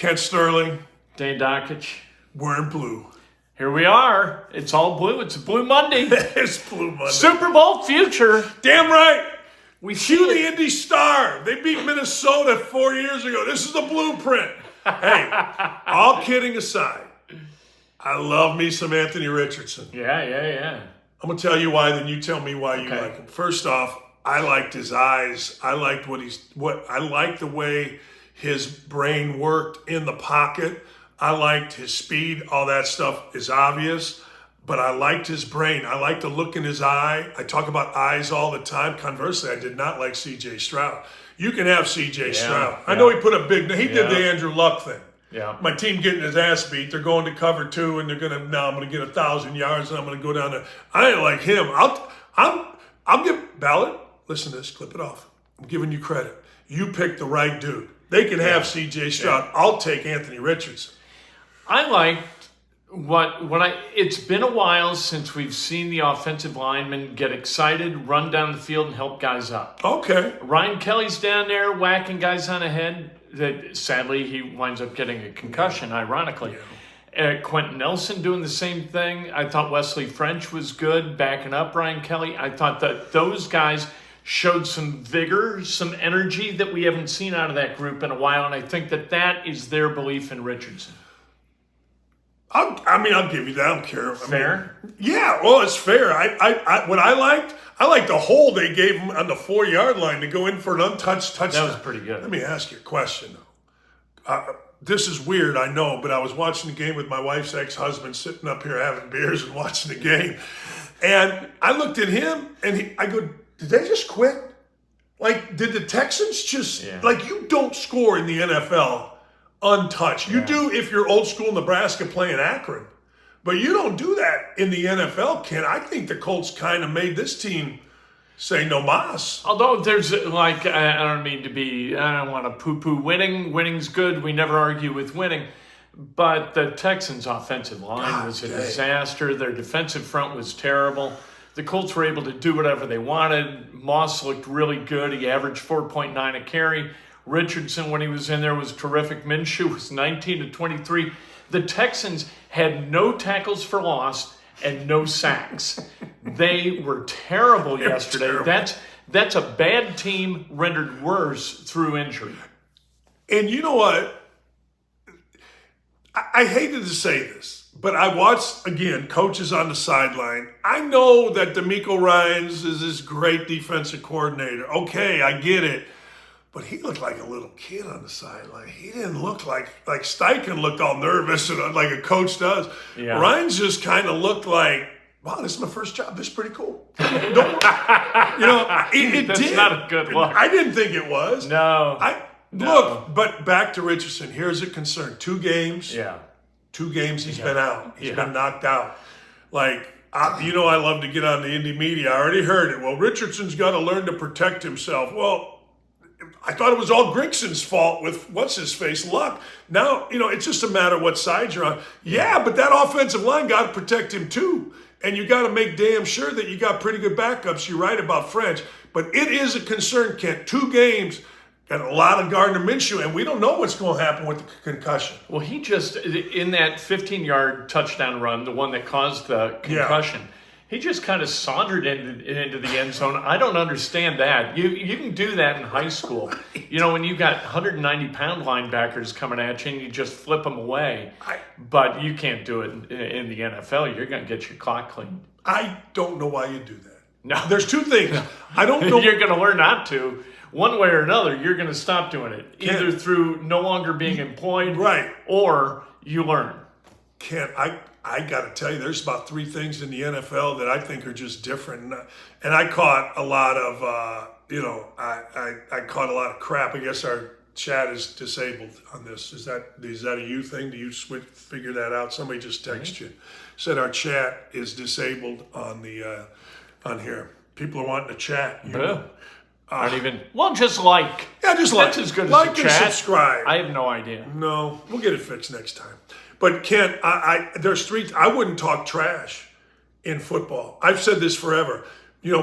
Kent Sterling. Dane Dockich. We're in blue. Here we are. It's all blue. It's a Blue Monday. It's Blue Monday. Super Bowl future. Damn right. We Cue see the Indy Star. They beat Minnesota 4 years ago. This is the blueprint. Hey, all kidding aside, I love me some Anthony Richardson. Yeah. I'm going to tell you why, then you tell me why you Okay. like him. First off, I liked his eyes. I liked I liked the way his brain worked in the pocket. I liked his speed. All that stuff is obvious, but I liked his brain. I liked the look in his eye. I talk about eyes all the time. Conversely, I did not like C.J. Stroud. You can have C.J. Stroud. I know he put a big, he did the Andrew Luck thing. Yeah. My team getting his ass beat. They're going to cover 2, and I'm going to get 1,000 yards, and I'm going to go down there. I ain't like him. I'll give Ballard. Listen to this. Clip it off. I'm giving you credit. You picked the right dude. They can have C.J. Stroud. I'll take Anthony Richardson. I liked it's been a while since we've seen the offensive linemen get excited, run down the field, and help guys up. Okay. Ryan Kelly's down there whacking guys on the head. Sadly, he winds up getting a concussion, ironically. Yeah. Quentin Nelson doing the same thing. I thought Wesley French was good, backing up Ryan Kelly. I thought that those guys showed some vigor, some energy that we haven't seen out of that group in a while, and I think that is their belief in Richardson. I'll give you that. I don't care. Fair? It's fair. What I liked the hole they gave him on the 4-yard line to go in for an untouched touchdown. That was pretty good. Let me ask you a question, though. This is weird, I know, but I was watching the game with my wife's ex-husband, sitting up here having beers and watching the game. And I looked at him, and I go, did they just quit? Like, did the Texans just, like, you don't score in the NFL untouched. You do if you're old school Nebraska playing Akron. But you don't do that in the NFL, Ken. I think the Colts kind of made this team say no mas. Although there's I don't want to poo-poo winning. Winning's good. We never argue with winning. But the Texans' offensive line was a disaster. Their defensive front was terrible. The Colts were able to do whatever they wanted. Moss looked really good. He averaged 4.9 a carry. Richardson, when he was in there, was terrific. Minshew was 19 to 23. The Texans had no tackles for loss and no sacks. They were terrible yesterday. Terrible. That's a bad team rendered worse through injury. And you know what? I hated to say this, but I watched, again, coaches on the sideline. I know that DeMeco Ryans is this great defensive coordinator. Okay, I get it. But he looked like a little kid on the sideline. He didn't look like Steichen looked all nervous and like a coach does. Yeah. Ryan's just kind of looked like, wow, this is my first job. This is pretty cool. It That's did. Not a good look. I didn't think it was. No. Look, but back to Richardson. Here's a concern. 2 games. Yeah. 2 games he's been out. He's been knocked out. I love to get on the Indy media. I already heard it. Well, Richardson's got to learn to protect himself. Well, I thought it was all Grigson's fault with what's-his-face Luck. Now, it's just a matter of what side you're on. Yeah, but that offensive line got to protect him too. And you got to make damn sure that you got pretty good backups. You're right about French. But it is a concern, Kent. 2 games, got a lot of Gardner Minshew, and we don't know what's going to happen with the concussion. Well, he just, in that 15-yard touchdown run, the one that caused the concussion, he just kind of sauntered into the end zone. I don't understand that. You can do that in high school. When you got 190-pound linebackers coming at you and you just flip them away. But you can't do it in the NFL. You're going to get your clock cleaned. I don't know why you do that. No. There's 2 things. I don't know. You're going to learn not to. One way or another, you're going to stop doing it. Either through no longer being employed, or you learn. I got to tell you, there's about 3 things in the NFL that I think are just different. And I caught a lot of, I caught a lot of crap. I guess our chat is disabled on this. Is that a you thing? Do you figure that out? Somebody just texted you. Said our chat is disabled on here. People are wanting to chat. Aren't even. Well, just like. Yeah, just like. That's as good like as a and chat. Subscribe. I have no idea. No, we'll get it fixed next time. But Ken, there's 3. I wouldn't talk trash in football. I've said this forever.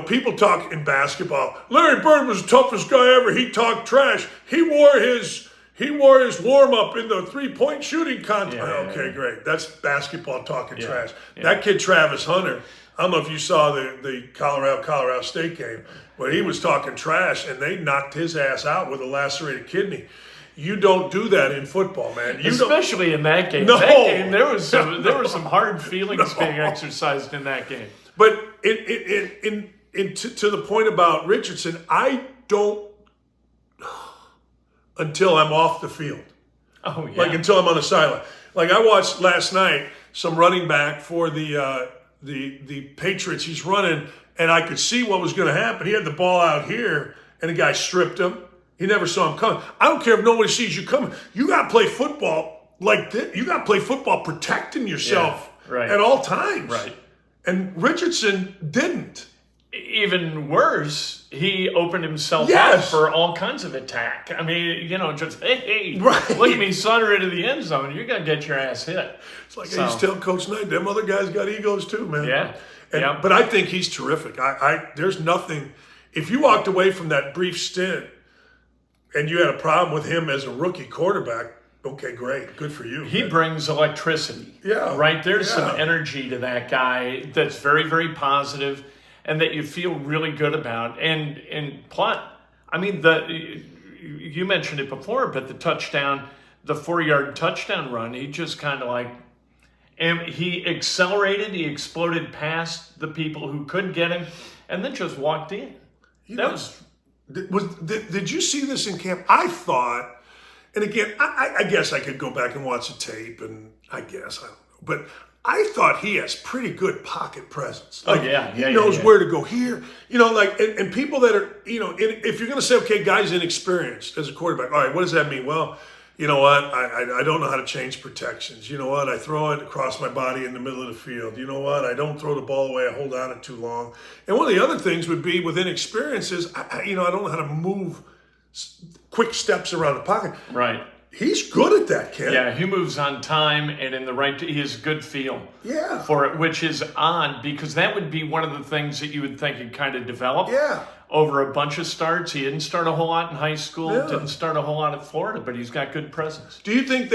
People talk in basketball. Larry Bird was the toughest guy ever. He talked trash. He wore his He wore his warm-up in the three-point shooting contest. Yeah. Okay, great. That's basketball talking trash. Yeah. That kid, Travis Hunter, I don't know if you saw the Colorado State game, but he was talking trash, and they knocked his ass out with a lacerated kidney. You don't do that in football, man. Especially in that game. No. That game, there were some hard feelings being exercised in that game. But to the point about Richardson, I don't until I'm off the field. Oh yeah. Like until I'm on the sideline. Like I watched last night some running back for the Patriots. He's running, and I could see what was going to happen. He had the ball out here, and the guy stripped him. He never saw him coming. I don't care if nobody sees you coming. You got to play football like this. You got to play football protecting yourself at all times. Right. And Richardson didn't. Even worse, he opened himself Yes. up for all kinds of attack. I mean, just, hey, Right. look at me saunter into the end zone. You're going to get your ass hit. It's like I used to tell Coach Knight, them other guys got egos too, man. Yeah. But I think he's terrific. There's nothing. If you walked away from that brief stint and you had a problem with him as a rookie quarterback, okay, great. Good for you. He brings electricity. Yeah. Right? There's Yeah. some energy to that guy that's very, very positive and that you feel really good about. And plus, I mean, you mentioned it before, but the 4-yard touchdown run, he just kind of like, and he accelerated, he exploded past the people who could get him, and then just walked in. Did you see this in camp? I thought, and again, I guess I could go back and watch the tape, and I don't know, but I thought he has pretty good pocket presence. Like, he knows where to go here. And people that are, if you're going to say, okay, guy's inexperienced as a quarterback, all right, what does that mean? Well, you know what? I don't know how to change protections. You know what? I throw it across my body in the middle of the field. You know what? I don't throw the ball away. I hold on it too long. And one of the other things would be with inexperience is, I don't know how to move quick steps around the pocket. Right. He's good at that, kid. Yeah, he moves on time and in the right. He has good feel Yeah. for it, which is odd because that would be one of the things that you would think he'd kind of develop Yeah. over a bunch of starts. He didn't start a whole lot in high school, Yeah. didn't start a whole lot at Florida, but he's got good presence. Do you think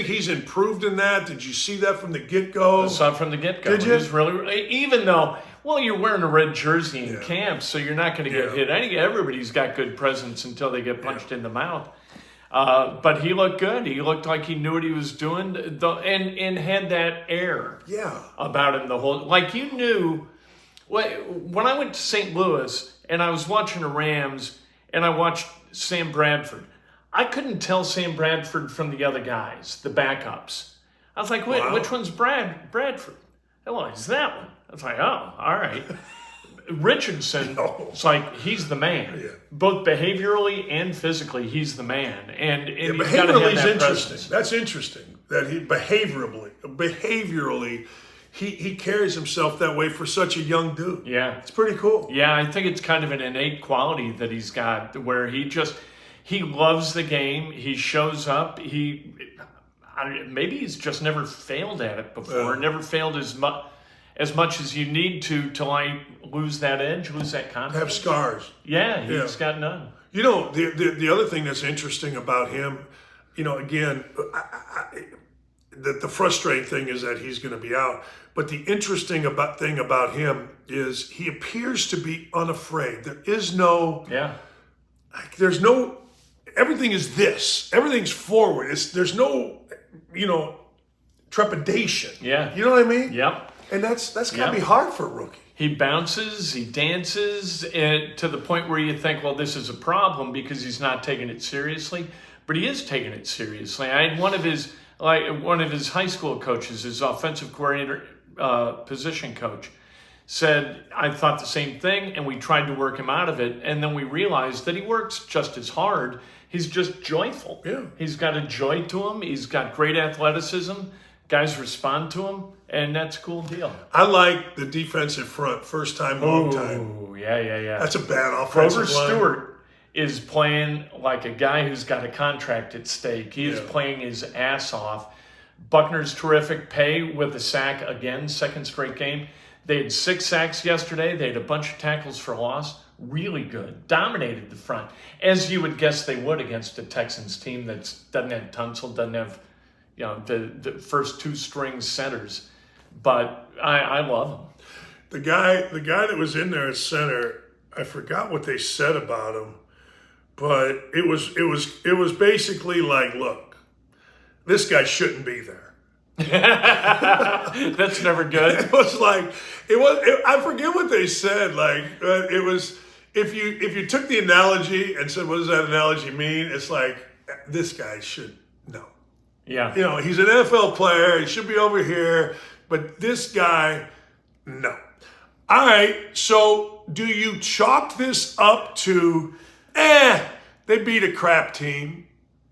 he's improved in that? Did you see that from the get-go? I saw it from the get-go. Did you? It was really, even though, well, you're wearing a red jersey in camp, so you're not going to get hit. Everybody's got good presence until they get punched in the mouth. But he looked good. He looked like he knew what he was doing, and had that air about him the whole. Like you knew, when I went to St. Louis and I was watching the Rams and I watched Sam Bradford, I couldn't tell Sam Bradford from the other guys, the backups. I was like, wait, which one's Bradford? Oh, it's that one. I was like, oh, all right. Richardson, it's like he's the man, both behaviorally and physically. He's the man, and he's got to have that interesting. presence. That's interesting that he behaviorally, he carries himself that way for such a young dude. Yeah, it's pretty cool. Yeah, I think it's kind of an innate quality that he's got, where he loves the game. He shows up. Maybe he's just never failed at it before. Never failed as much as you need to like lose that edge, lose that confidence. Have scars. Yeah, he's got none. The other thing that's interesting about him, again, the frustrating thing is that he's going to be out. But the interesting thing about him is he appears to be unafraid. There is no, there's no, everything is this. Everything's forward. There's no, trepidation. Yeah. You know what I mean? Yep. And that's got to be hard for a rookie. He bounces, he dances, and to the point where you think, well, this is a problem because he's not taking it seriously. But he is taking it seriously. I had one of his high school coaches, his offensive coordinator, position coach, said, I thought the same thing, and we tried to work him out of it. And then we realized that he works just as hard. He's just joyful. Yeah. He's got a joy to him. He's got great athleticism. Guys respond to him, and that's a cool deal. I like the defensive front, first time, long time. Oh, yeah. That's a bad offensive line. Stewart is playing like a guy who's got a contract at stake. He is playing his ass off. Buckner's terrific. Pay with a sack again, second straight game. They had 6 sacks yesterday. They had a bunch of tackles for loss. really good, dominated the front, as you would guess they would against a Texans team that doesn't have Tunsil, doesn't have, the first two string centers. But I love him. The guy that was in there at center, I forgot what they said about him, but it was basically like, look, this guy shouldn't be there. That's never good. It was like I forget what they said. Like it was if you took the analogy and said, what does that analogy mean? It's like, this guy should know. Yeah. He's an NFL player. He should be over here. But this guy, no. All right. So do you chalk this up to, they beat a crap team?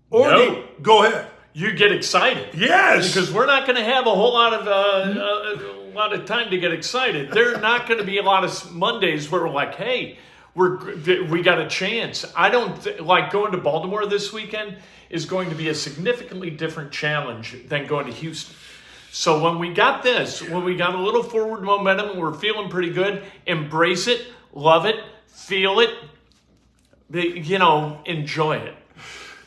Or No. Go ahead. You get excited. Yes. Because we're not going to have a whole lot of time to get excited. There are not going to be a lot of Mondays where we're like, hey, we got a chance. I don't like going to Baltimore this weekend is going to be a significantly different challenge than going to Houston. So when we got when we got a little forward momentum, we're feeling pretty good. Embrace it, love it, feel it, enjoy it.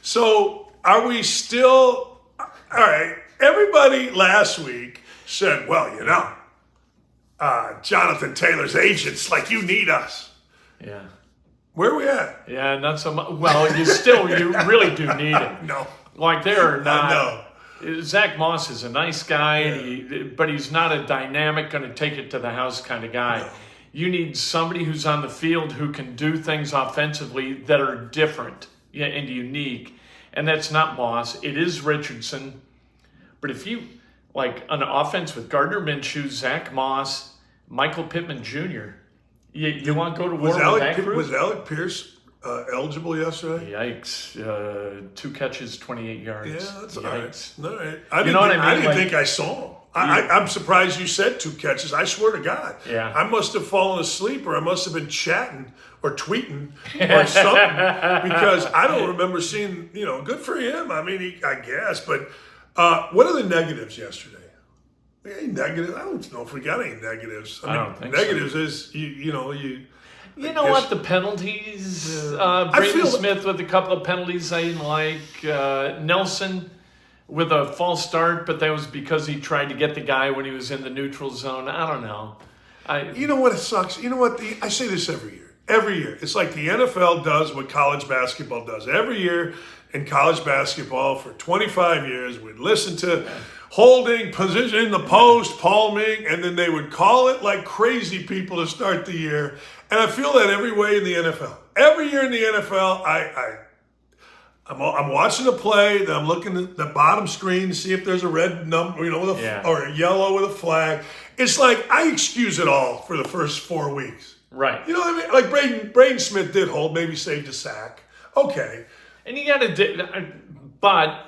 So are we still, all right, everybody last week said, well, Jonathan Taylor's agent's like, you need us. Yeah. Where are we at? Yeah, not so much. Well, you really do need it. No. Like they're not. No. Zach Moss is a nice guy, but he's not a dynamic, going to take it to the house kind of guy. No. You need somebody who's on the field who can do things offensively that are different and unique. And that's not Moss. It is Richardson. But if you, like an offense with Gardner Minshew, Zach Moss, Michael Pittman Jr., you want to go to war with that group? Was Alec Pierce eligible yesterday? Yikes. 2 catches, 28 yards. Yeah, that's Yikes. all right. I didn't think I saw him. I'm surprised you said 2 catches. I swear to God. Yeah. I must have fallen asleep, or I must have been chatting or tweeting or something, because I don't remember seeing, good for him. I mean, I guess. But what are the negatives yesterday? Any negatives? I don't know if we got any negatives. I don't think negatives so. is, You know what? The penalties. Braden Smith with a couple of penalties I didn't like. Nelson with a false start, but that was because he tried to get the guy when he was in the neutral zone. I don't know. You know what? It sucks. You know what? I say this every year. Every year. It's like the NFL does what college basketball does. Every year in college basketball for 25 years, we'd listen to holding, position in the post, palming, and then they would call it like crazy people to start the year. And I feel that every way in the NFL. Every year in the NFL, I'm watching the play, then I'm looking at the bottom screen to see if there's a red number, or a yellow with a flag. It's like I excuse it all for the first 4 weeks. Right. You know what I mean? Like Braden Smith did hold, maybe saved a sack. Okay. And you got to, but.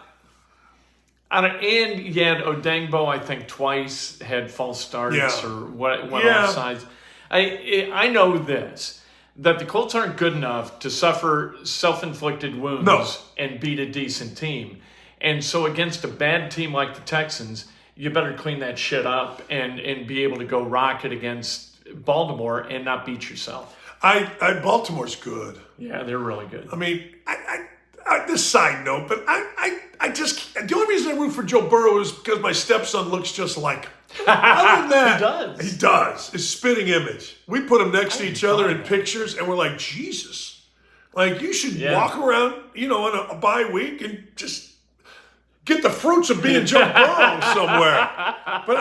And you had Odengbo, I think, twice had false starts or went off sides. I know this, that the Colts aren't good enough to suffer self-inflicted wounds and beat a decent team. And so against a bad team like the Texans, you better clean that shit up and be able to go rocket against Baltimore and not beat yourself. Baltimore's good. Yeah, they're really good. I mean, this side note, but I just, the only reason I root for Joe Burrow is because my stepson looks just like him. Other than that, he does. His spitting image. We put them next to each other in pictures, and we're like, Jesus. Like, you should walk around, on a bye week and just get the fruits of being Joe Burrow somewhere. But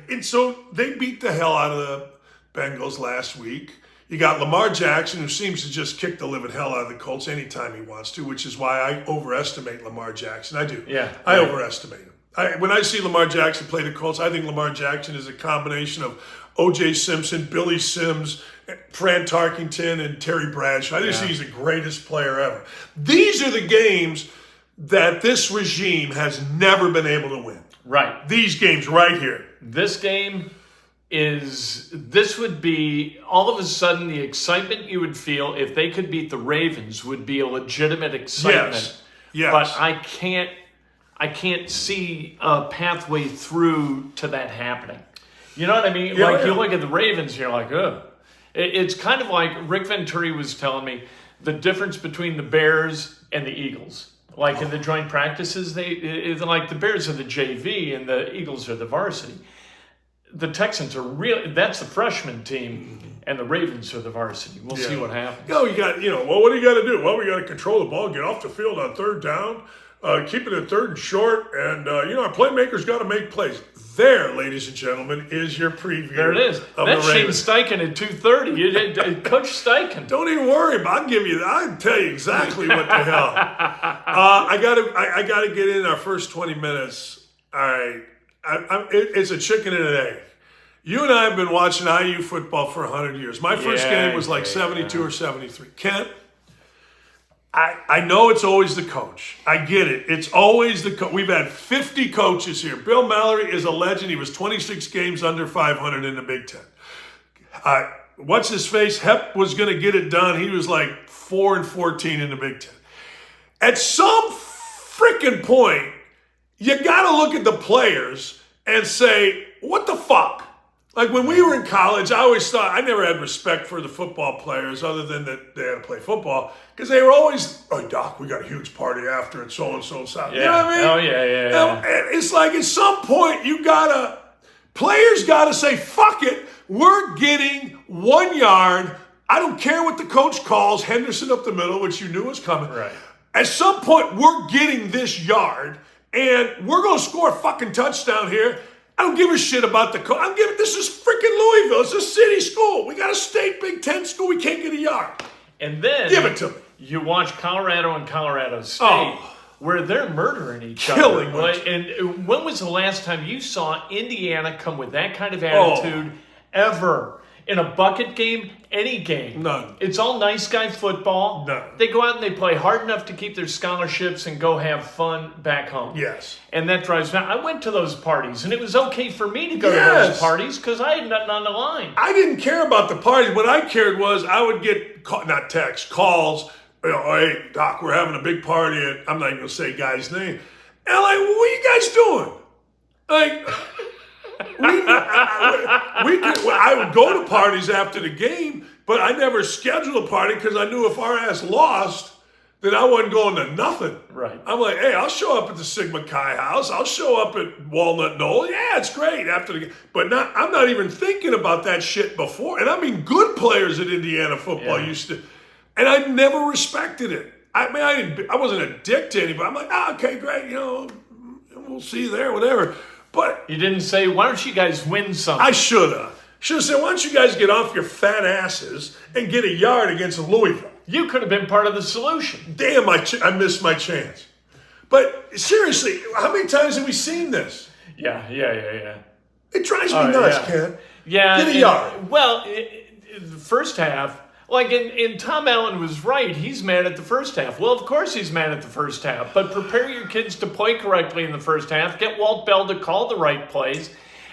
and so they beat the hell out of the Bengals last week. You got Lamar Jackson, who seems to just kick the living hell out of the Colts anytime he wants to, which is why I overestimate Lamar Jackson. I do. Yeah. I overestimate him. When I see Lamar Jackson play the Colts, I think Lamar Jackson is a combination of O.J. Simpson, Billy Sims, Fran Tarkington, and Terry Bradshaw. I just think he's the greatest player ever. These are the games that this regime has never been able to win. Right. These games right here. This game this would be, all of a sudden, the excitement you would feel if they could beat the Ravens would be a legitimate excitement. Yes. But I can't see a pathway through to that happening. You know what I mean? Yeah, You look at the Ravens, you're like, ugh. It's kind of like Rick Venturi was telling me the difference between the Bears and the Eagles. Like in the joint practices, like the Bears are the JV and the Eagles are the varsity. The Texans are that's the freshman team, and the Ravens are the varsity. We'll see what happens. Well, what do you got to do? Well, we got to control the ball, get off the field on third down, keep it at third and short, and, our playmakers got to make plays. There, ladies and gentlemen, is your preview. There it is. That's Shane Steichen at 2:30. Coach Steichen. Don't even worry. I'll tell you exactly what the hell. I gotta get in our first 20 minutes. All right. It's a chicken and an egg. You and I have been watching IU football for 100 years. My first game was like 72 or 73. Kent, I know it's always the coach. I get it. It's always the coach. We've had 50 coaches here. Bill Mallory is a legend. He was 26 games under 500 in the Big Ten. What's his face? Hep was going to get it done. He was like 4-14 in the Big Ten. At some freaking point, you got to look at the players and say, what the fuck? Like when we were in college, I always thought, I never had respect for the football players other than that they had to play football because they were always, oh, Doc, we got a huge party after it, so-and-so. Yeah. You know what I mean? Oh, yeah. And it's like at some point, players got to say, fuck it, we're getting 1 yard. I don't care what the coach calls, Henderson up the middle, which you knew was coming. Right. At some point, we're getting this yard, and we're going to score a fucking touchdown here. I don't give a shit about the coach. This is freaking Louisville. It's a city school. We got a state Big Ten school. We can't get a yard. And then give it to me. You watch Colorado and Colorado State, where they're murdering each other. Killing. And when was the last time you saw Indiana come with that kind of attitude ever? In a bucket game, any game. None. It's all nice guy football. None. They go out and they play hard enough to keep their scholarships and go have fun back home. Yes. And that drives me. I went to those parties, and it was okay for me to go to those parties because I had nothing on the line. I didn't care about the parties. What I cared was I would get, calls. Hey, Doc, we're having a big party. And I'm not even going to say guy's name. And I'm like, what are you guys doing? Like... I would go to parties after the game, but I never scheduled a party because I knew if our ass lost, then I wasn't going to nothing. Right. I'm like, hey, I'll show up at the Sigma Chi house. I'll show up at Walnut Knoll. Yeah, it's great after the game. But I'm not even thinking about that shit before. And I mean, good players at Indiana football used to, and I never respected it. I wasn't a dick to anybody. I'm like, okay, great, we'll see you there, whatever. But you didn't say, why don't you guys win something? I should have. Should have said, why don't you guys get off your fat asses and get a yard against Louisville? You could have been part of the solution. Damn, I missed my chance. But seriously, how many times have we seen this? Yeah. It drives me nuts, Ken. Yeah. Get a yard. Well, the first half, and Tom Allen was right. He's mad at the first half. Well, of course he's mad at the first half. But prepare your kids to play correctly in the first half. Get Walt Bell to call the right plays.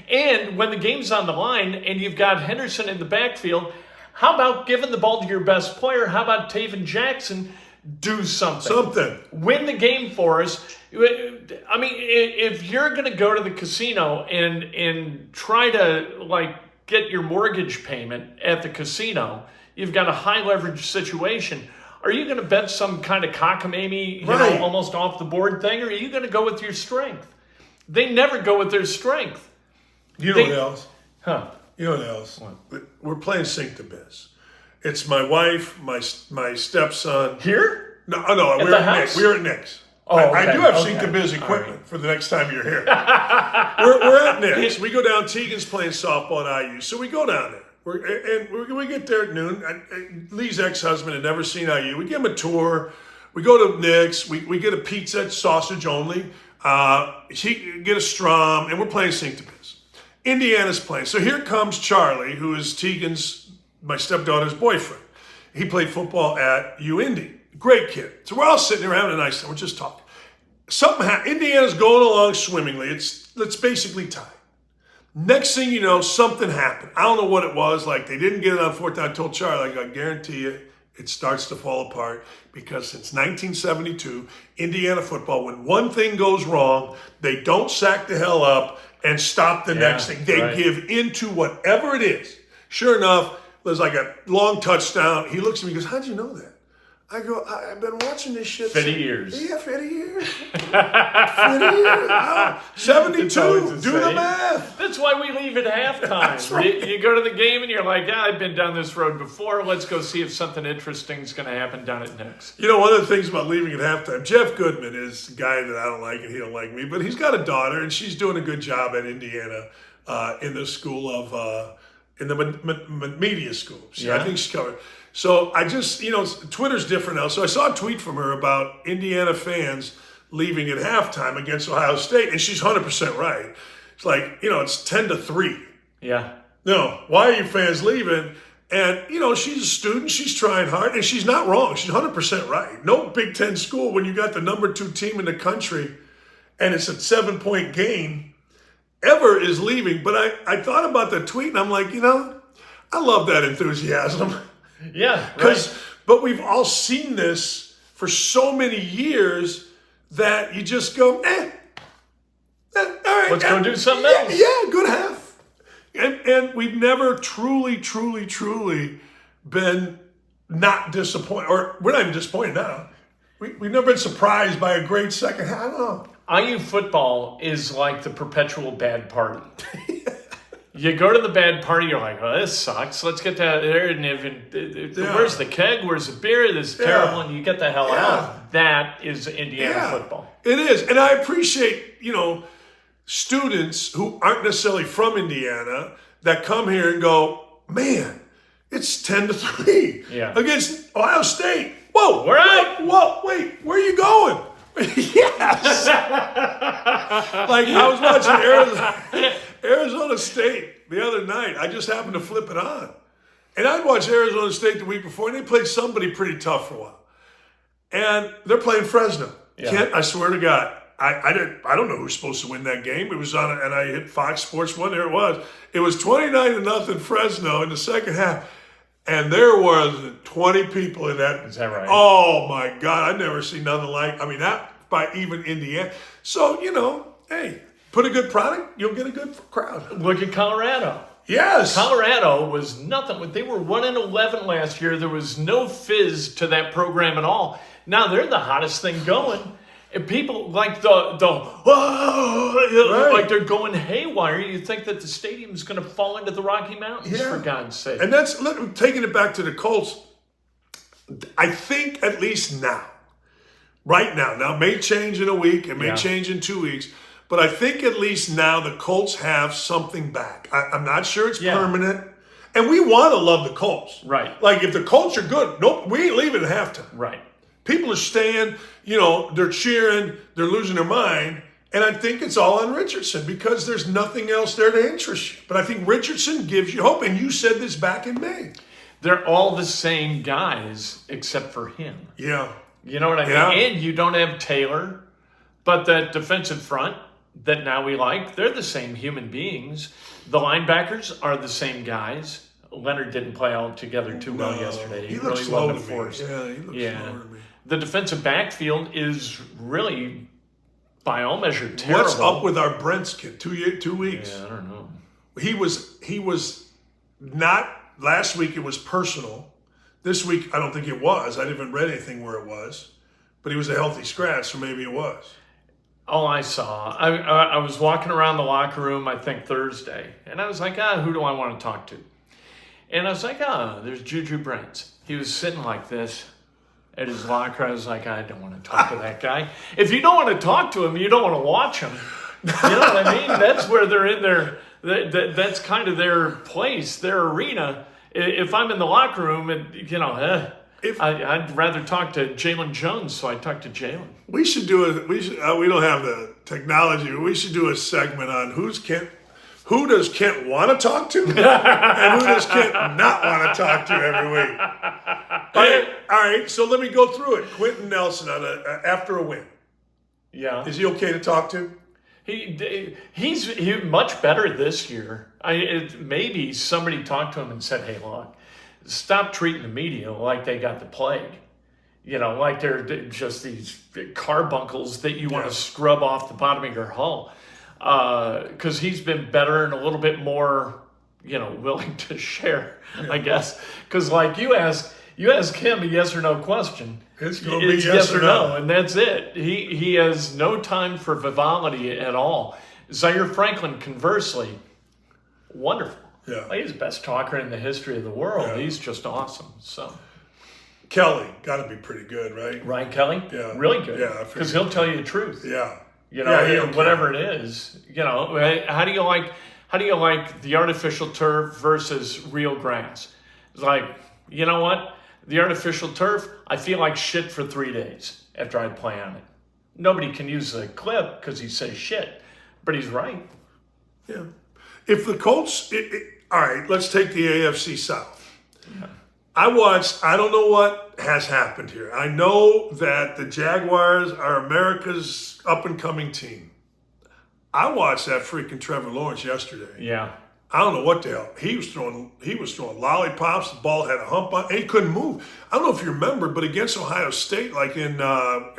And when the game's on the line and you've got Henderson in the backfield, how about giving the ball to your best player? How about Taven Jackson do something? Win the game for us. I mean, if you're going to go to the casino and try to, get your mortgage payment at the casino, you've got a high leverage situation. Are you going to bet some kind of cockamamie, almost off the board thing, or are you going to go with your strength? They never go with their strength. You know what else? Huh? You know what else? What? We're playing Sink the Biz. It's my wife, my stepson. Here? No, we're at Nick's. We're at Nick's. Oh, I do have Sink the Biz equipment for the next time you're here. we're at Nick's. We go down. Tegan's playing softball at IU, so we go down there. We get there at noon. Lee's ex-husband had never seen IU. We give him a tour. We go to Nick's. We get a pizza, sausage only. He get a Strom, and we're playing Sink the Biz. Indiana's playing. So here comes Charlie, who is Tegan's, my stepdaughter's boyfriend. He played football at UIndy. Great kid. So we're all sitting around having a nice time. We're just talking. Something happened. Indiana's going along swimmingly. It's basically tied. Next thing you know, something happened. I don't know what it was. They didn't get it on fourth down. I told Charlie, I guarantee you, it starts to fall apart because since 1972, Indiana football, when one thing goes wrong, they don't sack the hell up and stop the next thing. They give into whatever it is. Sure enough, there's like a long touchdown. He looks at me and goes, how'd you know that? I go, I've been watching this shit. 50 years. Yeah, 50 years. 50 years. Oh, 72. Do the math. That's why we leave at halftime. Right. You go to the game and you're like, I've been down this road before. Let's go see if something interesting is going to happen down at Nick's. You know, one of the things about leaving at halftime, Jeff Goodman is a guy that I don't like and he don't like me, but he's got a daughter and she's doing a good job at Indiana in the school of, in the media school. I think she's covered. So I just, Twitter's different now. So I saw a tweet from her about Indiana fans leaving at halftime against Ohio State, and she's 100% right. It's like, it's 10-3. Yeah. No, why are you fans leaving? And, she's a student, she's trying hard, and she's not wrong. She's 100% right. No Big Ten school, when you got the number 2 team in the country, and it's a 7-point game, ever is leaving. But I thought about the tweet, and I'm like, I love that enthusiasm. Yeah, right. But we've all seen this for so many years that you just go, all right. Let's go do something else. Yeah, good half. And we've never truly been not disappointed, or we're not even disappointed now. We've never been surprised by a great second half. I don't know. IU football is like the perpetual bad party. You go to the bad party, you're like, oh, this sucks. Let's get that there. And where's the keg? Where's the beer? This is terrible. And you get the hell out. That is Indiana football. It is. And I appreciate, students who aren't necessarily from Indiana that come here and go, man, it's 10-3 against Ohio State. Whoa, we're out. Whoa, wait, where are you going? Yes. Like I was watching Arizona State the other night. I just happened to flip it on. And I'd watched Arizona State the week before, and they played somebody pretty tough for a while. And they're playing Fresno. Yeah. Kent, I swear to God, I don't know who's supposed to win that game. It was on, and I hit Fox Sports 1. There it was. It was 29-0 Fresno in the second half. And there was 20 people in that. Is that right? Oh, my God. I've never seen nothing like, that by even Indiana. So, hey, put a good product, you'll get a good crowd. Look at Colorado. Yes. Colorado was nothing. They were 1-11 last year. There was no fizz to that program at all. Now they're the hottest thing going. And people like like they're going haywire. You think that the stadium is going to fall into the Rocky Mountains, for God's sake. And that's taking it back to the Colts. I think at least right now it may change in a week, it may change in 2 weeks, but I think at least now the Colts have something back. I'm not sure it's permanent. And we want to love the Colts. Right. Like if the Colts are good, nope, we ain't leaving at halftime. Right. People are staying, they're cheering, they're losing their mind. And I think it's all on Richardson because there's nothing else there to interest you. But I think Richardson gives you hope. And you said this back in May. They're all the same guys except for him. Yeah. You know what I mean? Yeah. And you don't have Taylor, but that defensive front that now we like, they're the same human beings. The linebackers are the same guys. Leonard didn't play all together too well yesterday. He really slow wasn't to force. Yeah, he looked slower to me. The defensive backfield is really, by all measures, terrible. What's up with our Brent's kid? 2 weeks. Yeah, I don't know. He was not, last week it was personal. This week, I don't think it was. I didn't read anything where it was. But he was a healthy scratch, so maybe it was. All I saw, I was walking around the locker room, I think Thursday, and I was like, who do I want to talk to? And I was like, there's Juju Brents. He was sitting like this at his locker. I was like, I don't want to talk to that guy. If you don't want to talk to him, you don't want to watch him. You know what I mean? That's where they're in their, that's kind of their place, their arena. If I'm in the locker room, I'd rather talk to Jalen Jones, so I talk to Jalen. We should do we don't have the technology, but we should do a segment on who does Kent want to talk to and who does Kent not want to talk to every week. All right, so let me go through it. Quentin Nelson after a win. Yeah. Is he okay to talk to? He's much better this year. Maybe somebody talked to him and said, hey, look, stop treating the media like they got the plague. Like they're just these carbuncles that you want to scrub off the bottom of your hull. Because he's been better and a little bit more, willing to share, I guess. Because like you ask him a yes or no question. It's going to be yes or no, and that's it. He has no time for frivolity at all. Zaire Franklin, conversely, wonderful. Yeah. Like, he's the best talker in the history of the world. Yeah. He's just awesome. So Kelly, got to be pretty good, right? Ryan Kelly, Yeah. really good. Yeah, because he'll tell you the truth. Yeah. Whatever it is. How do you like the artificial turf versus real grass? It's like, you know what? The artificial turf, I feel like shit for 3 days after I play on it. Nobody can use the clip because he says shit, but he's right. Yeah. If the Colts, all right, let's take the AFC South. Yeah. I don't know what has happened here. I know that the Jaguars are America's up-and-coming team. I watched that freaking Trevor Lawrence yesterday. Yeah. I don't know what the hell. He was throwing lollipops. The ball had a hump on, and he couldn't move. I don't know if you remember, but against Ohio State, like in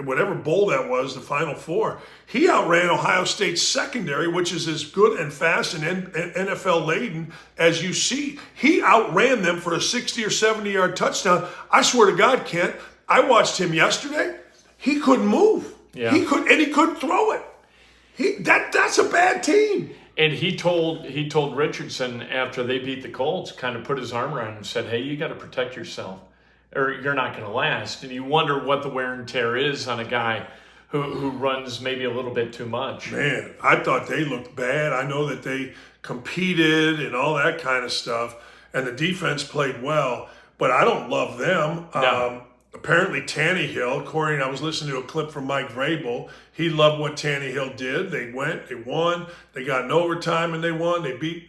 whatever bowl that was, the Final Four, he outran Ohio State's secondary, which is as good and fast and NFL laden as you see. He outran them for a 60 or 70-yard touchdown. I swear to God, Kent, I watched him yesterday. He couldn't move. Yeah. He couldn't throw it. That's a bad team. And he told Richardson after they beat the Colts, kind of put his arm around him and said, hey, you got to protect yourself or you're not going to last. And you wonder what the wear and tear is on a guy who runs maybe a little bit too much. Man, I thought they looked bad. I know that they competed and all that kind of stuff, and the defense played well, but I don't love them. No. Apparently Tannehill, Corey and I was listening to a clip from Mike Vrabel. He loved what Tannehill did. They won, they got in overtime and they won. They beat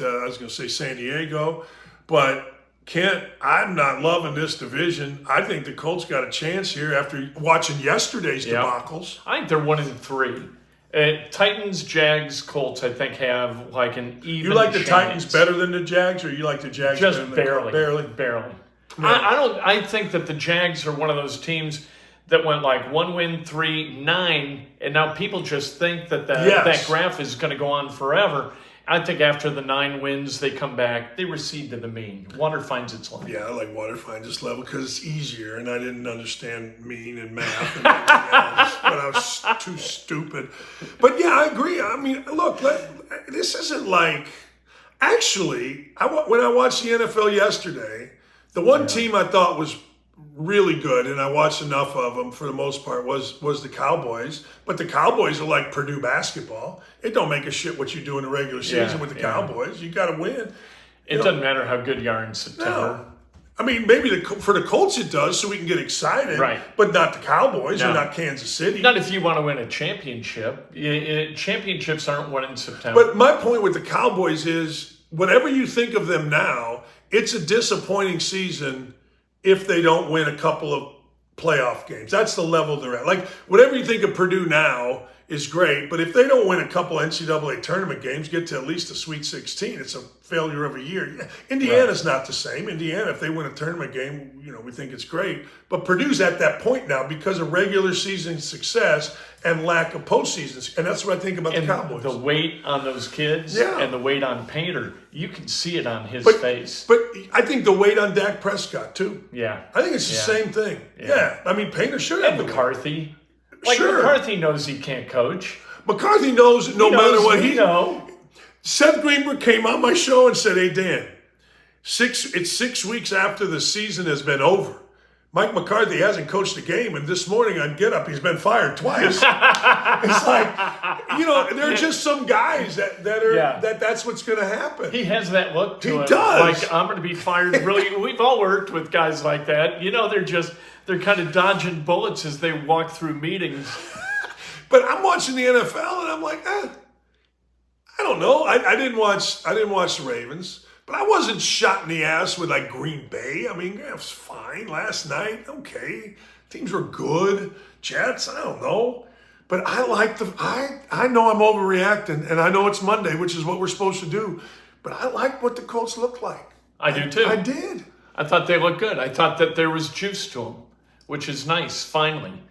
I was going to say San Diego. But Kent, I'm not loving this division. I think the Colts got a chance here after watching yesterday's debacles. I think they're 1-3. Titans, Jags, Colts, I think have like an even. You like the chance. Titans better than the Jags, or you like the Jags just better than the barely. No. I think that the Jags are one of those teams that went like 1 win, 3, 9, and now people just think that that graph is going to go on forever. I think after the 9 wins, they come back, they recede to the mean. Water finds its level. Yeah, I like water finds its level because it's easier, and I didn't understand mean and math and everything else, but I was too stupid. But yeah, I agree. I mean, look, this isn't like. Actually, when I watched the NFL yesterday, the one team I thought was really good, and I watched enough of them for the most part, was the Cowboys. But the Cowboys are like Purdue basketball. It don't make a shit what you do in the regular season with the Cowboys. You got to win. It doesn't matter how good you are in September. No. I mean, maybe for the Colts it does, so we can get excited. Right. But not the Cowboys or not Kansas City. Not if you want to win a championship. Championships aren't won in September. But my point with the Cowboys is, whatever you think of them now, it's a disappointing season if they don't win a couple of playoff games. That's the level they're at. Like, whatever you think of Purdue now is great, but if they don't win a couple NCAA tournament games, get to at least the Sweet 16, it's a failure of a year. Indiana's not the same. Indiana, if they win a tournament game, we think it's great. But Purdue's at that point now because of regular season success and lack of postseason. And that's what I think about the Cowboys. The weight on those kids and the weight on Painter, you can see it on his face. But I think the weight on Dak Prescott, too. Yeah. I think it's the same thing. Yeah. I mean, Painter should have and McCarthy. Sure. McCarthy knows he can't coach. McCarthy knows no matter what he knows. Seth Greenberg came on my show and said, hey, Dan, it's 6 weeks after the season has been over. Mike McCarthy hasn't coached a game, and this morning on Get Up, he's been fired twice. It's like, there are just some guys that's what's going to happen. He has that look to him. He does. Like, I'm going to be fired. Really, we've all worked with guys like that. They're kind of dodging bullets as they walk through meetings. But I'm watching the NFL, and I'm like, I don't know. I didn't watch the Ravens. But I wasn't shot in the ass with like Green Bay. I mean, it was fine last night. Okay. Teams were good. Jets, I don't know. But I know I'm overreacting, and I know it's Monday, which is what we're supposed to do. But I like what the Colts look like. I do too. I did. I thought they looked good. I thought that there was juice to them, which is nice, finally.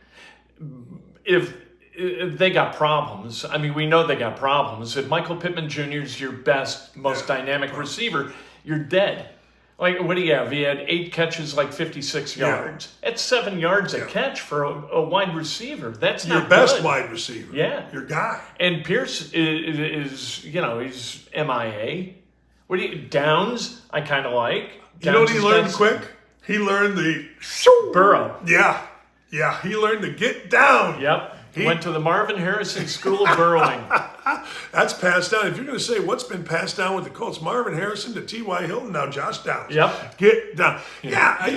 If they got problems, I mean, we know they got problems. If Michael Pittman Jr. is your best, most dynamic receiver, you're dead. Like, what do you have? He had 8 catches, like 56 yards. That's 7 yards a catch for a wide receiver. That's not your best good. wide receiver. Yeah. Your guy. And Pierce is he's MIA. What do you, Downs, I kind of like. You know what he learned quick? He learned the Burrow. Yeah. Yeah. He learned to get down. Yep. He went to the Marvin Harrison School of Burrowing. That's passed down. If you're going to say what's been passed down with the Colts, Marvin Harrison to T.Y. Hilton, now Josh Downs. Yep. Get down. Let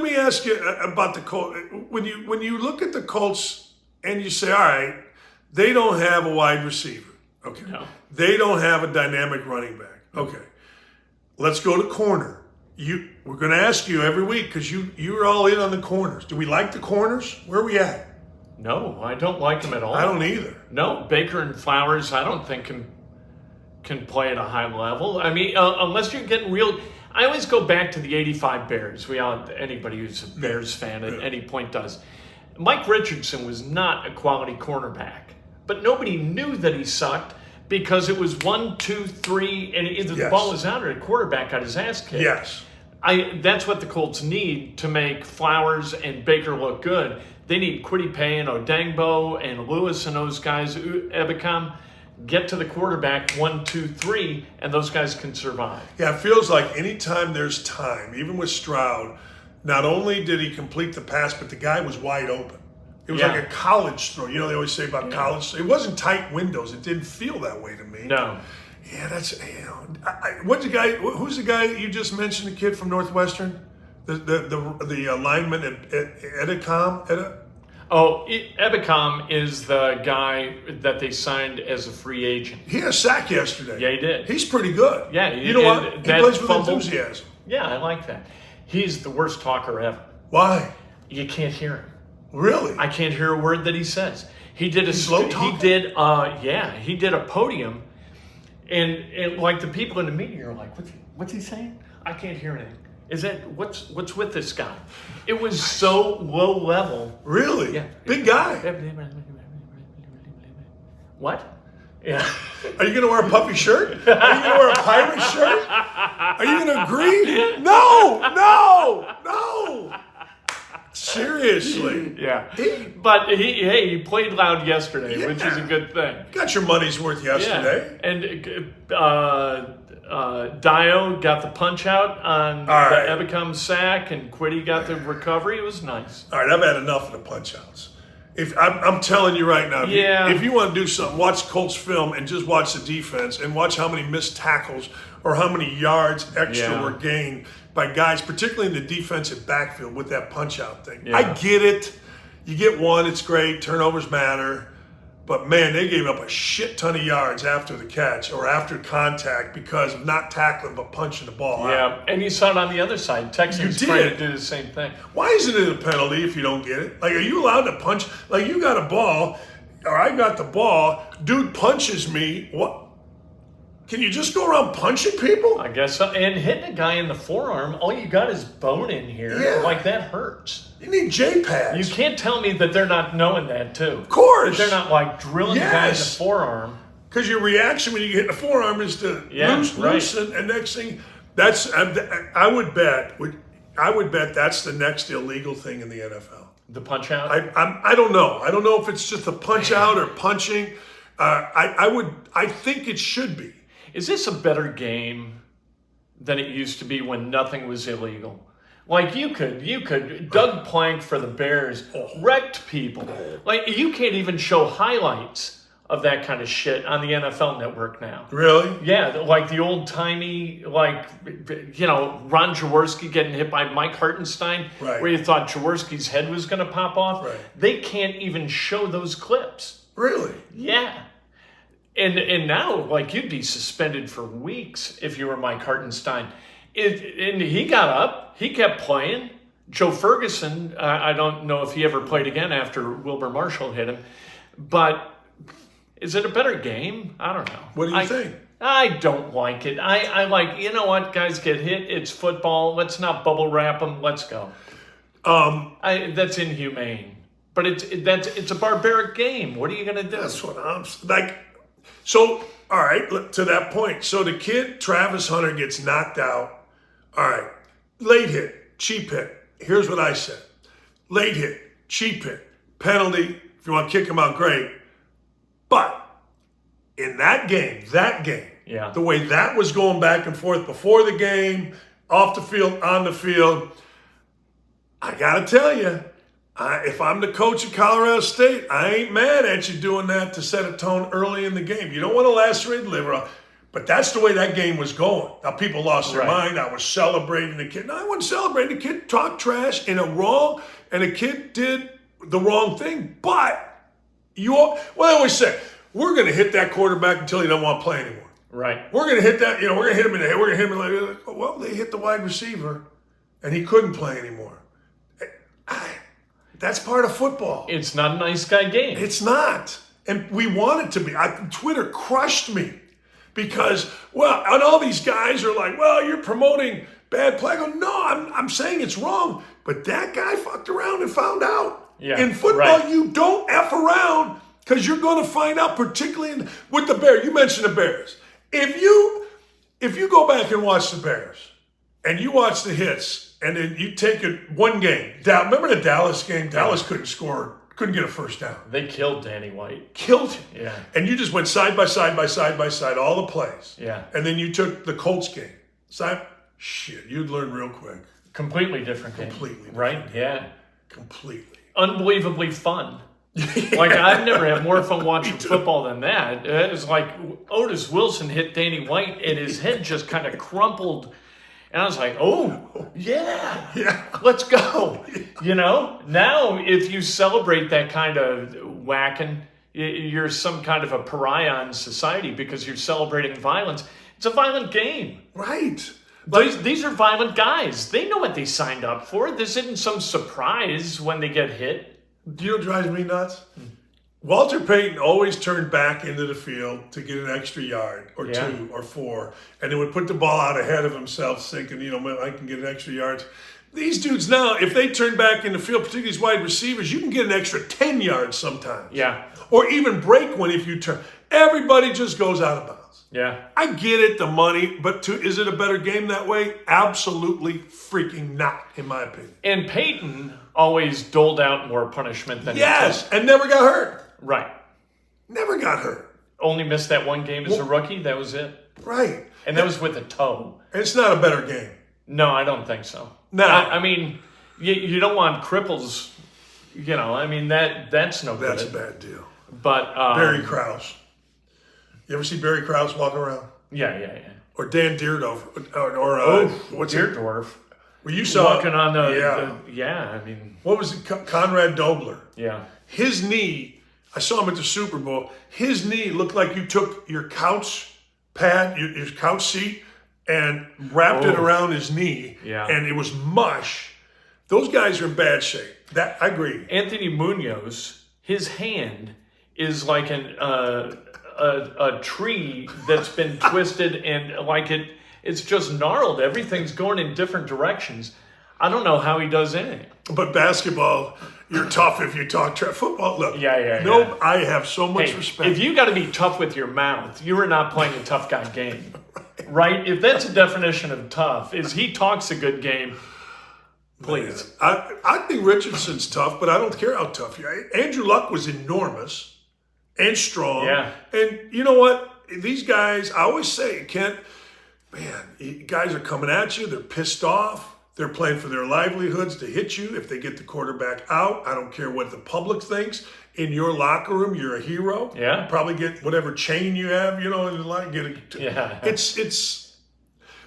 me ask you about the Colts. When you look at the Colts and you say, all right, they don't have a wide receiver. Okay. No. They don't have a dynamic running back. Okay. Let's go to corner. We're going to ask you every week because you're all in on the corners. Do we like the corners? Where are we at? No, I don't like them at all. I don't either. No, Baker and Flowers, I don't think can play at a high level. I mean, unless you're getting real. I always go back to the '85 Bears. Anybody who's a Bears fan at any point does. Mike Richardson was not a quality cornerback, but nobody knew that he sucked because it was 1, 2, 3, and either the ball was out or the quarterback got his ass kicked. Yes. That's what the Colts need to make Flowers and Baker look good. They need Kwity Paye and Odangbo and Lewis and those guys, Ebicom, get to the quarterback 1, 2, 3, and those guys can survive. Yeah, it feels like anytime there's time, even with Stroud, not only did he complete the pass, but the guy was wide open. It was like a college throw. You know, they always say about college. It wasn't tight windows. It didn't feel that way to me. No. Yeah, that's, what's the guy, who's the guy you just mentioned, the kid from Northwestern? The lineman at Edicom? Ebicom is the guy that they signed as a free agent. He had a sack yesterday. Yeah, he did. He's pretty good. Yeah. You know what? He plays with enthusiasm. Yeah, I like that. He's the worst talker ever. Why? You can't hear him. Really? I can't hear a word that he says. He did slow talking? He did a podium, and like the people in the media are like, what's he saying? I can't hear anything. Is that what's with this guy? It was so low level. Really? Yeah. Big guy. What? Yeah. Are you going to wear a puffy shirt? Are you going to wear a pirate shirt? Are you going to agree? No. Seriously. Yeah. But he played loud yesterday, which is a good thing. Got your money's worth yesterday. Yeah. And Dio got the punch out on the Ebicom sack, and Kwity got the recovery. It was nice. All right, I've had enough of the punch outs. I'm telling you right now, if you want to do something, watch Colts film and just watch the defense and watch how many missed tackles or how many yards extra were gained by guys, particularly in the defensive backfield with that punch out thing. Yeah. I get it. You get one, it's great. Turnovers matter. But, man, they gave up a shit ton of yards after the catch or after contact because of not tackling but punching the ball out. Yeah, and you saw it on the other side. Texans trying to do the same thing. Why isn't it a penalty if you don't get it? Like, are you allowed to punch? Like, you got a ball, or I got the ball, dude punches me. What? Can you just go around punching people? I guess so. And hitting a guy in the forearm, all you got is bone in here. Yeah. Like, that hurts. You need J-pads. You can't tell me that they're not knowing that, too. Of course. That they're not, like, drilling guys in the forearm. Because your reaction when you get in the forearm is to loosen, and next thing, I would bet that's the next illegal thing in the NFL. The punch out? I don't know. I don't know if it's just a punch out or punching. I think it should be. Is this a better game than it used to be when nothing was illegal? Like you could Doug Plank for the Bears wrecked people. Like you can't even show highlights of that kind of shit on the NFL Network now. Really? Yeah, like the old timey, like Ron Jaworski getting hit by Mike Hartenstein, where you thought Jaworski's head was going to pop off. Right. They can't even show those clips. Really? Yeah. And now, like, you'd be suspended for weeks if you were Mike Hartenstein. And he got up. He kept playing. Joe Ferguson, I don't know if he ever played again after Wilbur Marshall hit him. But is it a better game? I don't know. What do you think? I don't like it. I like, you know what, guys get hit. It's football. Let's not bubble wrap them. Let's go. That's inhumane. But it's a barbaric game. What are you going to do? That's what I'm like. So, all right, to that point. So the kid, Travis Hunter, gets knocked out. All right, late hit, cheap hit. Here's what I said. Late hit, cheap hit, penalty. If you want to kick him out, great. But in that game, yeah, the way that was going back and forth before the game, off the field, on the field, I got to tell you, if I'm the coach of Colorado State, I ain't mad at you doing that to set a tone early in the game. You don't want to lacerate the liver, but that's the way that game was going. Now, people lost their mind. I was celebrating the kid. No, I wasn't celebrating. The kid talked trash and the kid did the wrong thing. But I always say, we're going to hit that quarterback until he don't want to play anymore. Right. We're going to hit that, we're going to hit him in the head. We're going to hit him like, well, they hit the wide receiver and he couldn't play anymore. That's part of football. It's not a nice guy game. It's not. And we want it to be. Twitter crushed me because, and all these guys are like, well, you're promoting bad play. I go, no, I'm saying it's wrong. But that guy fucked around and found out. Yeah, in football, right. You don't F around because you're going to find out, particularly with the Bears. You mentioned the Bears. If you go back and watch the Bears and you watch the hits, and then you take it one game. Remember the Dallas game? Dallas couldn't get a first down. They killed Danny White. Killed him. Yeah. And you just went side by side, all the plays. Yeah. And then you took the Colts game. You'd learn real quick. Completely different game. Completely different. Right? Game. Yeah. Completely. Unbelievably fun. Like, I've never had more fun watching football than that. It was like Otis Wilson hit Danny White and his head just kind of crumpled. And I was like, oh, yeah, let's go. Now if you celebrate that kind of whacking, you're some kind of a pariah in society because you're celebrating violence. It's a violent game. Right. These are violent guys. They know what they signed up for. This isn't some surprise when they get hit. Do you know what drives me nuts? Walter Payton always turned back into the field to get an extra yard or 2 or 4, and then would put the ball out ahead of himself, thinking, I can get an extra yard. These dudes now, if they turn back in the field, particularly these wide receivers, you can get an extra 10 yards sometimes. Yeah. Or even break one if you turn. Everybody just goes out of bounds. Yeah. I get it, the money, but is it a better game that way? Absolutely freaking not, in my opinion. And Payton always doled out more punishment than he took. And never got hurt. Right. Never got hurt. Only missed that one game as a rookie. That was it. Right. And that was with a toe. And it's not a better game. No, I don't think so. No. I mean, you don't want cripples. That's no good. That's a bad deal. But Barry Krause. You ever see Barry Krause walk around? Yeah. Or Dan Deerdorf. What's Deerdorf. Well, you saw walking on what was it? Conrad Dobler. Yeah. His knee. I saw him at the Super Bowl. His knee looked like you took your couch pad, your couch seat, and wrapped it around his knee. Yeah. And it was mush. Those guys are in bad shape. That I agree. Anthony Munoz, his hand is like a tree that's been twisted and it's just gnarled. Everything's going in different directions. I don't know how he does anything. But basketball, you're tough if you talk trash. Football, look. Yeah. I have so much respect. If you got to be tough with your mouth, you are not playing a tough guy game, right? If that's a definition of tough, is he talks a good game, please. Man, I think Richardson's tough, but I don't care how tough you are. Andrew Luck was enormous and strong. Yeah. And you know what? These guys, I always say, guys are coming at you. They're pissed off. They're playing for their livelihoods to hit you if they get the quarterback out. I don't care what the public thinks. In your locker room, you're a hero. Yeah. Probably get whatever chain you have, in the line. It's.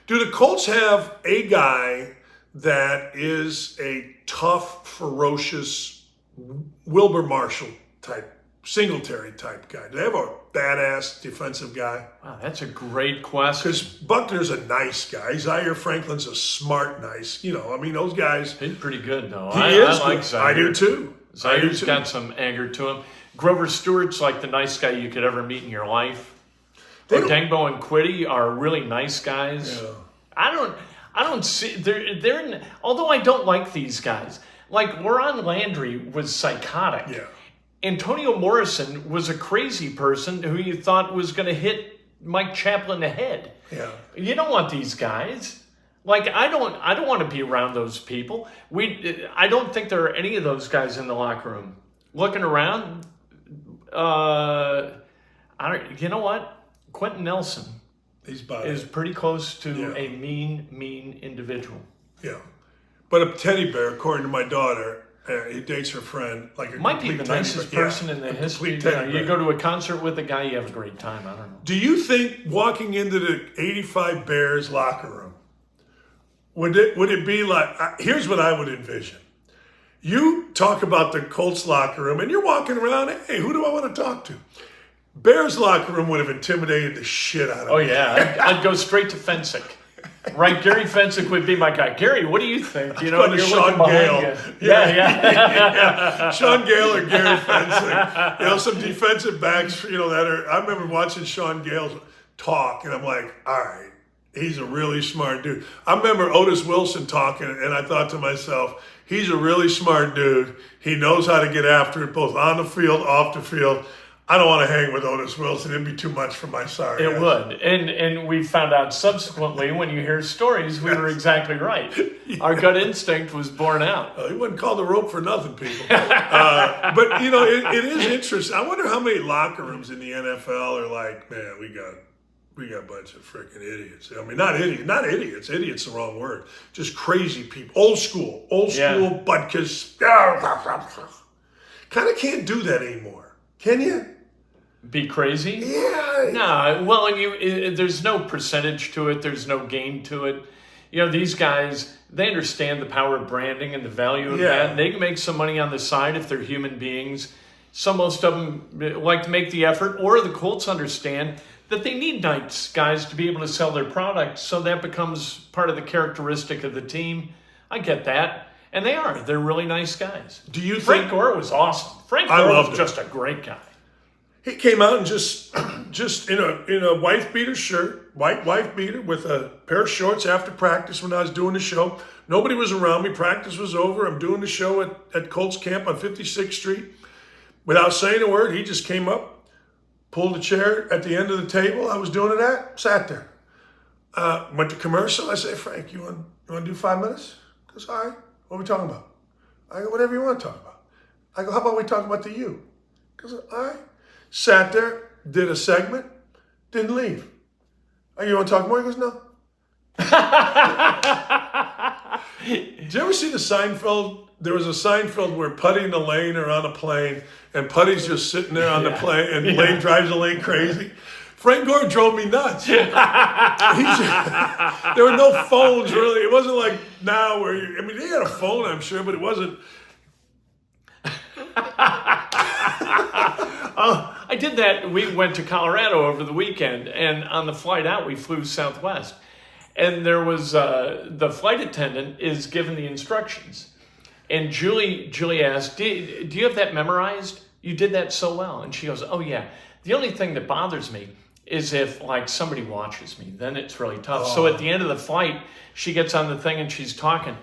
Do the Colts have a guy that is a tough, ferocious Wilbur Marshall type, Singletary type guy? Do they have a badass defensive guy? Wow, that's a great question. Because Buckner's a nice guy. Zaire Franklin's a smart, nice. Those guys. He's pretty good, though. I like good. Zaire. I do too. Zaire's got some anger to him. Grover Stewart's like the nice guy you could ever meet in your life. Odengbo and Quiddy are really nice guys. Yeah. I don't see although I don't like these guys. Like Warren Landry was psychotic. Yeah. Antonio Morrison was a crazy person who you thought was going to hit Mike Chaplin in the head. Yeah. You don't want these guys. Like I don't want to be around those people. I don't think there are any of those guys in the locker room. Looking around, you know what? Quentin Nelson is pretty close to a mean individual. Yeah. But a teddy bear, according to my daughter, he dates her friend like a might be the nicest person in the history. You go to a concert with a guy, you have a great time. I don't know. Do you think walking into the 85 Bears locker room, would it be like, here's what I would envision. You talk about the Colts locker room and you're walking around, hey, who do I want to talk to? Bears locker room would have intimidated the shit out of me. Oh yeah, I'd go straight to Fensick. Right, Gary Fensick would be my guy. Gary, what do you think? You know, you're Sean Gale. Yeah. Sean Gale or Gary Fensick. You know, some defensive backs, that are, I remember watching Sean Gale talk, and I'm like, all right, he's a really smart dude. I remember Otis Wilson talking, and I thought to myself, he's a really smart dude. He knows how to get after it, both on the field, off the field. I don't want to hang with Otis Wilson. It'd be too much for my sorry It ass. would. And we found out subsequently when you hear stories, we were exactly right. Our gut instinct was borne out. He wasn't called the rope for nothing, people. But, it is interesting. I wonder how many locker rooms in the NFL are like, man, we got a bunch of freaking idiots. I mean, not idiots. Idiot's the wrong word. Just crazy people. Old school, butkus. Kind of can't do that anymore. Can you? Be crazy? Yeah. No, well, and there's no percentage to it. There's no gain to it. These guys, they understand the power of branding and the value of that. They can make some money on the side if they're human beings. So most of them like to make the effort, or the Colts understand that they need nice guys to be able to sell their product. So that becomes part of the characteristic of the team. I get that. And they are. They're really nice guys. Do you Frank think Gore was awesome. Frank Gore was just a great guy. He came out and just in a wife beater shirt, white wife beater with a pair of shorts after practice when I was doing the show. Nobody was around me. Practice was over. I'm doing the show at Colts camp on 56th Street. Without saying a word, he just came up, pulled a chair at the end of the table. I was doing it at, sat there. Went to commercial. I said, Frank, you want to do 5 minutes? He goes, all right. What are we talking about? I go, whatever you want to talk about. I go, how about we talk about the you? He goes, all right. Sat there, did a segment, didn't leave. Oh, you want to talk more? He goes, no. Did you ever see the Seinfeld? There was a Seinfeld where Putty and Elaine are on a plane, and Putty's just sitting there on the plane, and Elaine drives Elaine crazy. Frank Gore drove me nuts. There were no phones, really. It wasn't like now where they had a phone, I'm sure, but it wasn't. I did that. We went to Colorado over the weekend, and on the flight out, we flew Southwest. And there was the flight attendant is given the instructions. And Julie asked, do you have that memorized? You did that so well. And she goes, oh, yeah. The only thing that bothers me is if, like, somebody watches me. Then it's really tough. So at the end of the flight, she gets on the thing, and she's talking.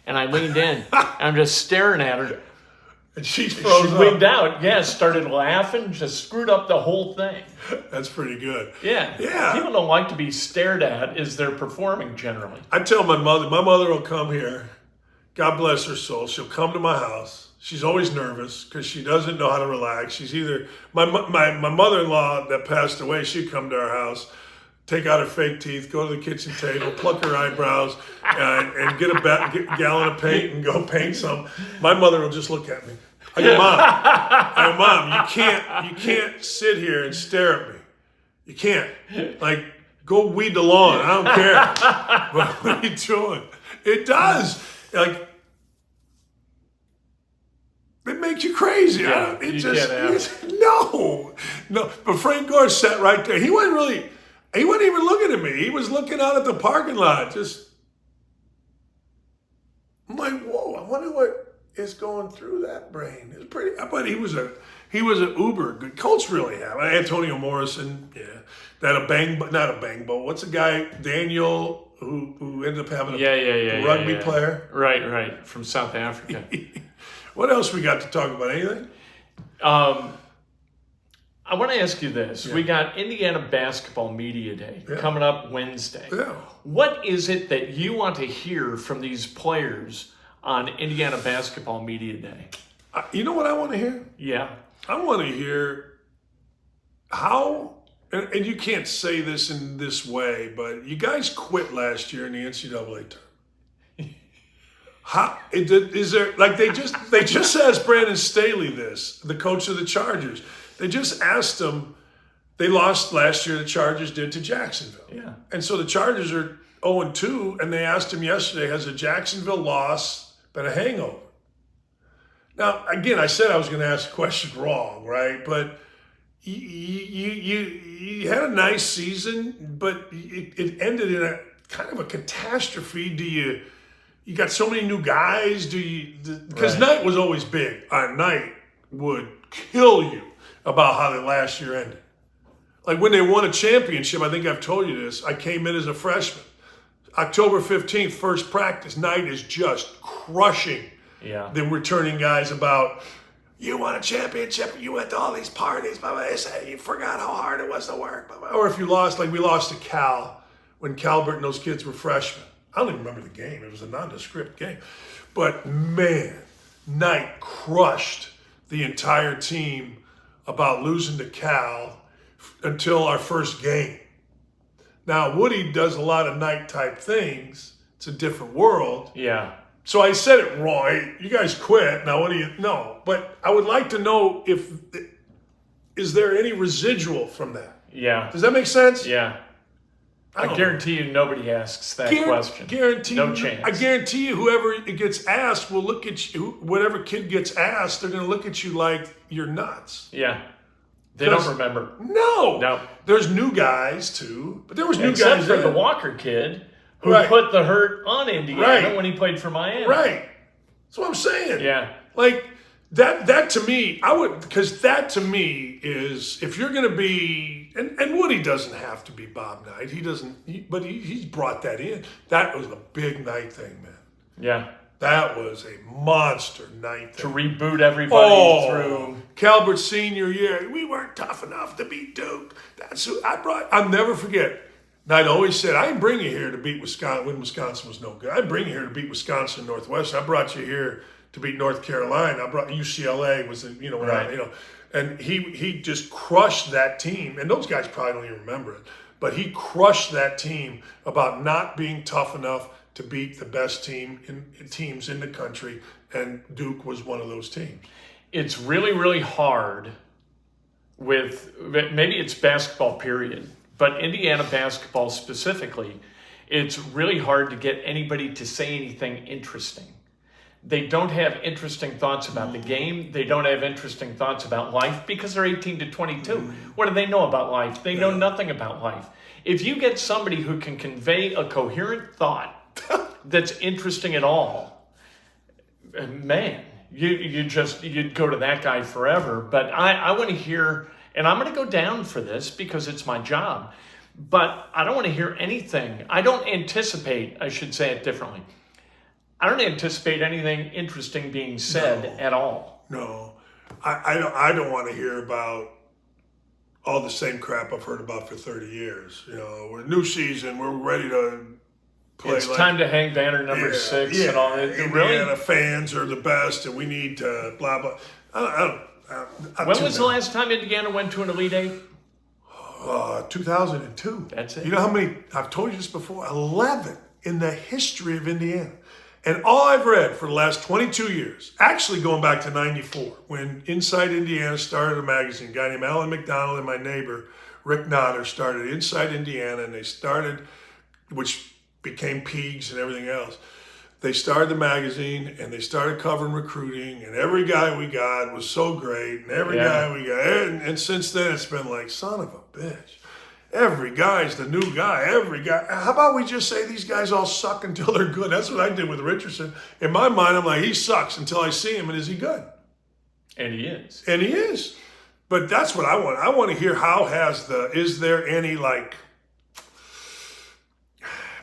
And I leaned in. And I'm just staring at her. And she froze up. Wigged out, started laughing, just screwed up the whole thing. That's pretty good. Yeah. People don't like to be stared at as they're performing generally. I tell my mother will come here, God bless her soul, she'll come to my house. She's always nervous because she doesn't know how to relax. She's either, my mother-in-law that passed away, she'd come to our house, take out her fake teeth, go to the kitchen table, pluck her eyebrows, and get a gallon of paint and go paint some. My mother will just look at me. I go, Mom, you can't sit here and stare at me. You can't. Like, go weed the lawn. I don't care. But what are you doing? It does. Like, it makes you crazy. Yeah, No. But Frank Gore sat right there. He wasn't even looking at me. He was looking out at the parking lot. I'm like, whoa, I wonder what is going through that brain. It's pretty, but he's He was an uber good. Colts really have. Antonio Morrison, yeah. Not a bang bowl. What's the guy, Daniel, who ended up having a rugby player? Right. From South Africa. What else we got to talk about? Anything? I want to ask you this. Yeah. We got Indiana Basketball Media Day coming up Wednesday. Yeah. What is it that you want to hear from these players on Indiana Basketball Media Day? You know what I want to hear? Yeah. I want to hear how, and you can't say this in this way, but you guys quit last year in the NCAA tournament. How is there, like, they just asked Brandon Staley this, the coach of the Chargers. They just asked him. They lost last year. The Chargers did to Jacksonville. Yeah. And so the Chargers are 0-2, and they asked him yesterday, has a Jacksonville loss been a hangover? Now, again, I said I was going to ask the question wrong, right? But you had a nice season, but it ended in a kind of a catastrophe. You got so many new guys? Because Knight was always big. Knight would kill you about how the last year ended. Like when they won a championship, I think I've told you this, I came in as a freshman. October 15th, first practice, Knight is just crushing the returning guys about, you won a championship, you went to all these parties, blah, blah, they say you forgot how hard it was to work. Blah, blah. Or if you lost, like we lost to Cal when Calbert and those kids were freshmen. I don't even remember the game. It was a nondescript game. But man, Knight crushed the entire team about losing to Cal until our first game. Now, Woody does a lot of Knight type things. It's a different world. Yeah. So I said it wrong. Hey, you guys quit. Now, what do you know? But I would like to know is there any residual from that? Yeah. Does that make sense? Yeah. I guarantee you nobody asks that question. No chance. I guarantee you whoever it gets asked will look at you, whatever kid gets asked, they're going to look at you like you're nuts. Yeah. They don't remember. No. There's new guys too, but there was new Except guys for there. The Walker kid who put the hurt on Indiana when he played for Miami. Right. That's what I'm saying. Yeah. Like that to me, because that to me is, if you're going to be, and Woody doesn't have to be Bob Knight. He doesn't, but he's brought that in. That was a big Knight thing, man. Yeah. That was a monster Knight thing. To reboot everybody through. Calbert's senior year, we weren't tough enough to beat Duke. That's who I brought. I'll never forget. Knight always said, I didn't bring you here to beat Wisconsin when Wisconsin was no good. I didn't bring you here to beat Wisconsin and Northwestern. I brought you here to beat North Carolina. I brought UCLA was, and he just crushed that team. And those guys probably don't even remember it, but he crushed that team about not being tough enough to beat the best teams in the country, and Duke was one of those teams. It's really, really hard with, maybe it's basketball period, but Indiana basketball specifically, it's really hard to get anybody to say anything interesting. They don't have interesting thoughts about the game. They don't have interesting thoughts about life because they're 18 to 22. What do they know about life? They know nothing about life. If you get somebody who can convey a coherent thought that's interesting at all, man, you'd go to that guy forever. But I want to hear, and I'm going to go down for this because it's my job, but I don't want to hear anything. I don't anticipate, I should say it differently. I don't anticipate anything interesting being said at all. No, I don't want to hear about all the same crap I've heard about for 30 years. We're new season, we're ready to play. It's time to hang banner number 6 and all that. Indiana fans are the best, and we need to blah blah. When was the last time Indiana went to an Elite Eight? 2002. That's it. You know how many? I've told you this before. 11 in the history of Indiana. And all I've read for the last 22 years, actually going back to 94, when Inside Indiana started a magazine, a guy named Alan McDonald and my neighbor, Rick Nodder, started Inside Indiana, and they started, which became Peegs and everything else. They started the magazine, and they started covering recruiting, and every guy we got was so great, and every guy we got, and since then it's been like, son of a bitch. Every guy's the new guy. Every guy. How about we just say these guys all suck until they're good? That's what I did with Richardson. In my mind, I'm like, he sucks until I see him, and is he good? And he is. And he is. But that's what I want. I want to hear is there any like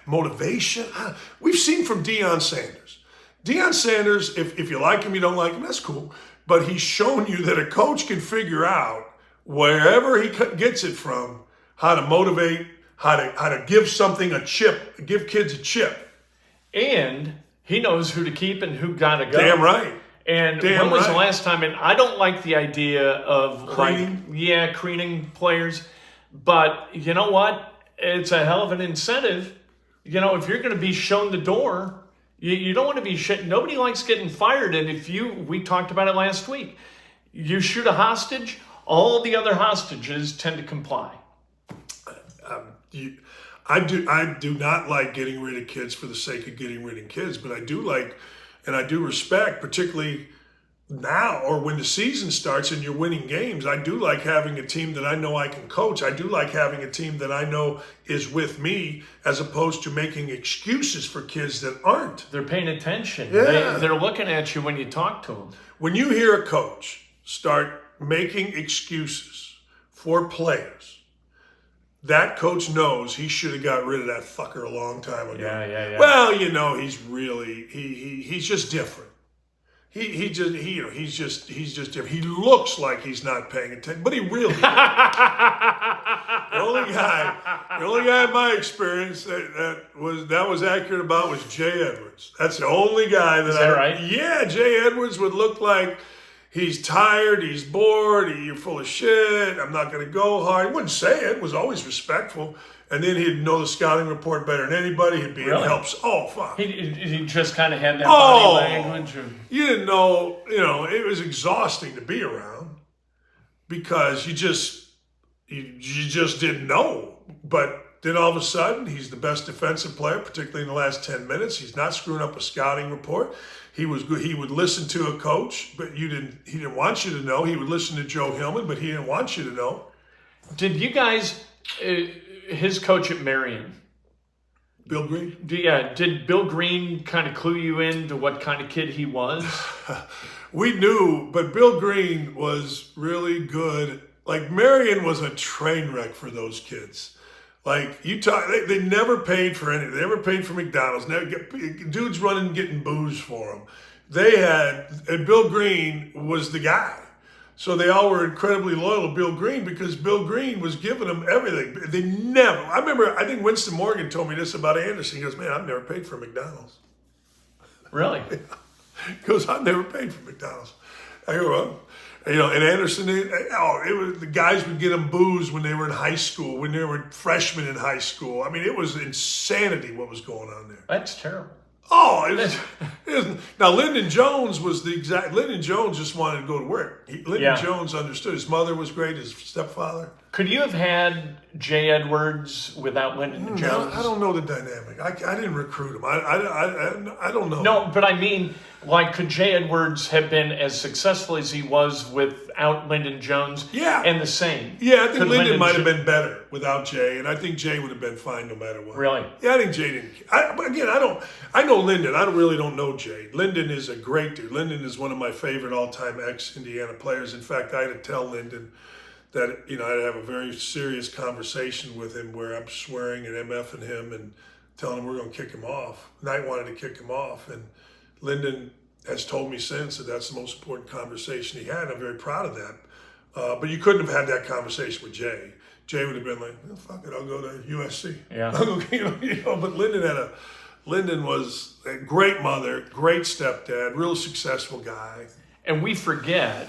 motivation? We've seen from Deion Sanders. Deion Sanders, if you like him, you don't like him, that's cool. But he's shown you that a coach can figure out wherever he gets it from, how to motivate, how to give give kids a chip. And he knows who to keep and who gotta go. Damn right. And when was the last time? And I don't like the idea of creening players. But you know what? It's a hell of an incentive. You know, if you're going to be shown the door, you don't want to be nobody likes getting fired. And we talked about it last week. You shoot a hostage, all the other hostages tend to comply. I do not like getting rid of kids for the sake of getting rid of kids, but I do like, and I do respect, particularly now or when the season starts and you're winning games, I do like having a team that I know I can coach. I do like having a team that I know is with me, as opposed to making excuses for kids that aren't. They're paying attention. Yeah. They're looking at you when you talk to them. When you hear a coach start making excuses for players, that coach knows he should have got rid of that fucker a long time ago. Yeah. Well, you know, he's really he's just different. He's just different. He looks like he's not paying attention, but he really is. The only guy in my experience that was accurate about was Jay Edwards. That's the only guy that. Is that right? Yeah, Jay Edwards would look like he's tired, he's bored, you're full of shit, I'm not going to go hard. He wouldn't say it, was always respectful. And then he'd know the scouting report better than anybody. He'd be in helps. Oh, fuck. He just kind of had that body language. You didn't know, it was exhausting to be around because you just didn't know. But then all of a sudden, he's the best defensive player, particularly in the last 10 minutes. He's not screwing up a scouting report. He was good. He would listen to a coach, but he didn't want you to know. He would listen to Joe Hillman, but he didn't want you to know. Did you guys, his coach at Marion, Bill Green? Did Bill Green kind of clue you in to what kind of kid he was? We knew, but Bill Green was really good. Like, Marion was a train wreck for those kids. Like, they never paid for anything. They never paid for McDonald's. Dudes running and getting booze for them. And Bill Green was the guy. So they all were incredibly loyal to Bill Green because Bill Green was giving them everything. I think Winston Morgan told me this about Anderson. He goes, man, I've never paid for McDonald's. Really? He goes, I've never paid for McDonald's. I go, well, and Anderson, the guys would get them booze when they were in high school, when they were freshmen in high school. I mean, it was insanity what was going on there. That's terrible. Oh, it was. Now, Lyndon Jones Lyndon Jones just wanted to go to work. Lyndon Jones understood. His mother was great, his stepfather. Could you have had Jay Edwards without Lyndon Jones? I don't know the dynamic. I didn't recruit him. I don't know. No, but I mean, like, could Jay Edwards have been as successful as he was without Lyndon Jones? Yeah. And the same? Yeah, I think Lyndon might have been better without Jay, and I think Jay would have been fine no matter what. Really? Yeah, I think Jay didn't. But again, I know Lyndon. I really don't know Jay. Lyndon is a great dude. Lyndon is one of my favorite all-time ex-Indiana players. In fact, I had to tell Lyndon that, I'd have a very serious conversation with him where I'm swearing and MFing him and telling him we're going to kick him off. Knight wanted to kick him off, and Lyndon has told me since that that's the most important conversation he had. I'm very proud of that. But you couldn't have had that conversation with Jay. Jay would have been like, oh, fuck it, I'll go to USC. Yeah. But Lyndon was a great mother, great stepdad, real successful guy. And we forget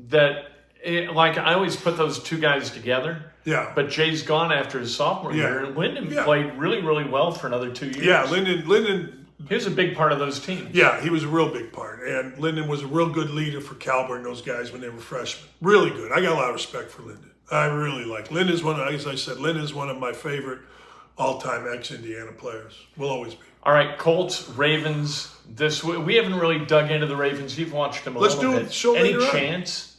that, I always put those two guys together. Yeah. But Jay's gone after his sophomore year, and Lyndon played really, really well for another 2 years. Yeah, Lyndon. He was a big part of those teams. Yeah, he was a real big part. And Lyndon was a real good leader for Calvert and those guys when they were freshmen. Really good. I got a lot of respect for Lyndon. I really like Lyndon's as I said, Lyndon's one of my favorite all-time ex-Indiana players. Will always be. All right, Colts, Ravens. We haven't really dug into the Ravens. You've watched them a little bit. Let's do it. Show Any later chance?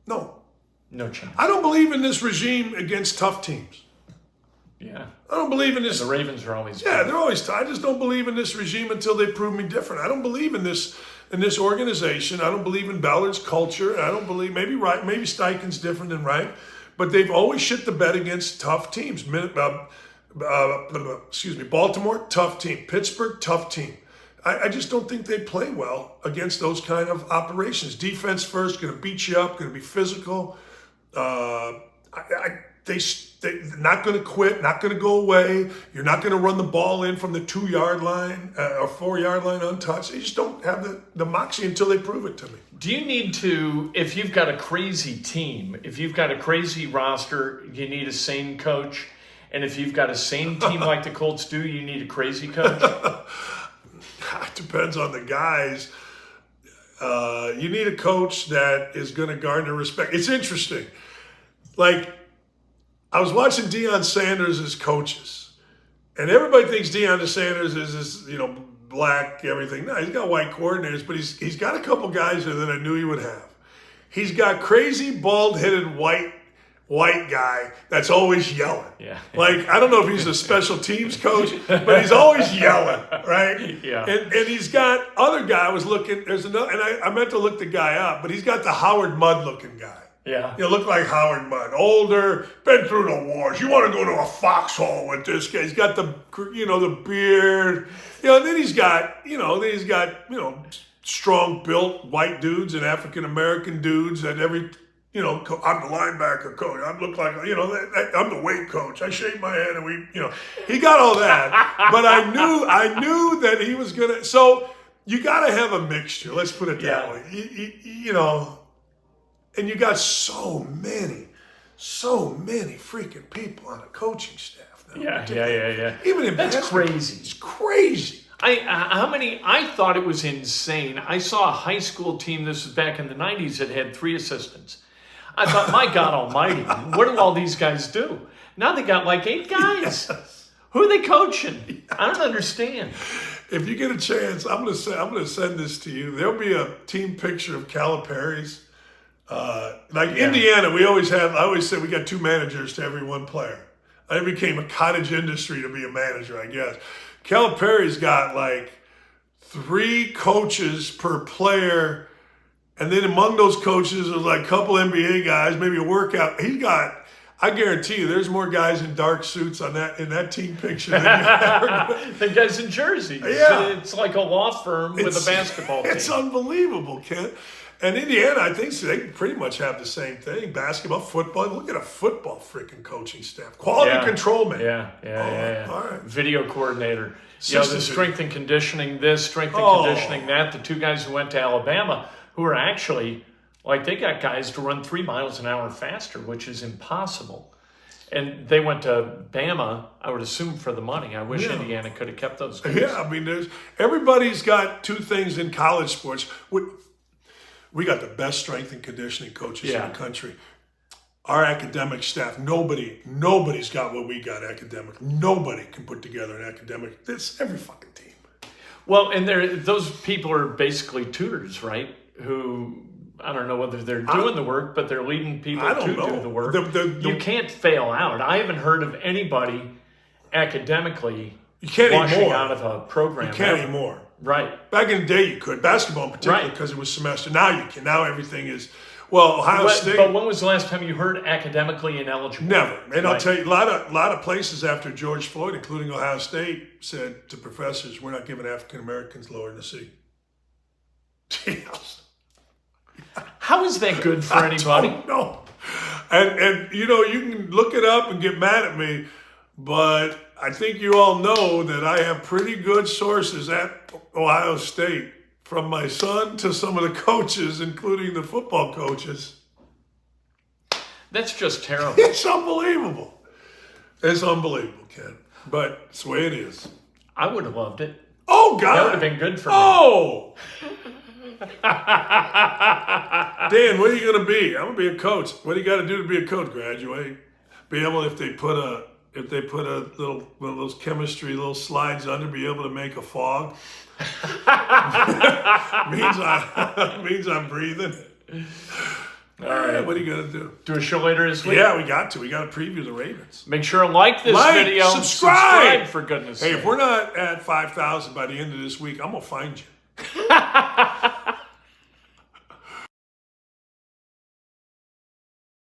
No. No chance. I don't believe in this regime against tough teams. Yeah. I don't believe in this. The Ravens are always Yeah, they're always tough. I just don't believe in this regime until they prove me different. I don't believe in this in this organization. I don't believe in Ballard's culture. I don't believe, maybe Steichen's different than Wright, but they've always shit the bed against tough teams. Baltimore, tough team. Pittsburgh, tough team. I just don't think they play well against those kind of operations. Defense first, going to beat you up, going to be physical. They're not going to quit, not going to go away. You're not going to run the ball in from the 2-yard line or 4-yard line untouched. They just don't have the moxie until they prove it to me. Do you need to, if you've got a crazy team, if you've got a crazy roster, you need a sane coach? And if you've got a sane team like the Colts do, you need a crazy coach? It depends on the guys. You need a coach that is going to garner respect. It's interesting. Like, I was watching Deion Sanders as coaches, and everybody thinks Deion Sanders is this, black everything. No, he's got white coordinators, but he's got a couple guys there that I knew he would have. He's got crazy bald-headed white guy that's always yelling. Yeah. Like, I don't know if he's a special teams coach, but he's always yelling, right? Yeah. And he's got other guy. I was looking. There's another, and I meant to look the guy up, but he's got the Howard Mudd looking guy. Yeah. Look like Howard Mudd, older, been through the wars. You want to go to a foxhole with this guy? He's got the beard. And then he's got, strong built white dudes and African American dudes that every. I'm the linebacker coach. I look like, I'm the weight coach. I shave my head and he got all that. But I knew that he was going to. So you got to have a mixture. Let's put it that way. And you got so many freaking people on a coaching staff now. Yeah. Even in That's basketball, crazy. It's crazy. I thought it was insane. I saw a high school team, this was back in the 90s, that had 3 assistants. I thought, my God almighty, what do all these guys do? Now they got like 8 guys. Yes. Who are they coaching? I don't understand. If you get a chance, I'm gonna send this to you. There'll be a team picture of Calipari's. Indiana, I always said we got 2 managers to every 1 player. It became a cottage industry to be a manager, I guess. Calipari's got like 3 coaches per player. And then among those coaches, there's like a couple NBA guys, maybe a workout. I guarantee you, there's more guys in dark suits in that team picture than you ever. The guys in jerseys. Yeah. It's like a law firm with a basketball team. It's unbelievable, Ken. And Indiana, I think they pretty much have the same thing. Basketball, football. Look at a football freaking coaching staff. Quality control man. Yeah. All right. Video coordinator. The strength and conditioning this, strength and conditioning that. The 2 guys who went to Alabama, who are actually, they got guys to run 3 miles an hour faster, which is impossible. And they went to Bama, I would assume, for the money. I wish Indiana could have kept those guys. Yeah, everybody's got 2 things in college sports. We got the best strength and conditioning coaches in the country. Our academic staff, nobody's got what we got academic. Nobody can put together an academic. This every fucking team. Well, and those people are basically tutors, right? Who, I don't know whether they're doing the work, but they're leading people to do the work. You can't fail out. I haven't heard of anybody academically washing out of a program. You can't anymore. Right. Back in the day, you could. Basketball in particular, because it was semester. Now you can. Now everything is, Ohio State. But when was the last time you heard academically ineligible? Never. And I'll tell you, a lot of places after George Floyd, including Ohio State, said to professors, we're not giving African Americans lower in the sea. How is that good for anybody? I don't know. And you can look it up and get mad at me, but I think you all know that I have pretty good sources at Ohio State, from my son to some of the coaches, including the football coaches. That's just terrible. It's unbelievable. It's unbelievable, Ken. But it's the way it is. I would have loved it. Oh, God. That would have been good for me. Oh! Dan, what are you going to be? I'm going to be a coach. What do you got to do to be a coach? Graduate. Be able, if they put a little one of those chemistry little slides under, be able to make a fog. means I'm breathing. All right, what are you gonna do? Do a show later this week? Yeah, we got to. We got to preview the Ravens. Make sure to like this video. Subscribe for goodness sake. Hey, if we're not at 5,000 by the end of this week, I'm gonna find you.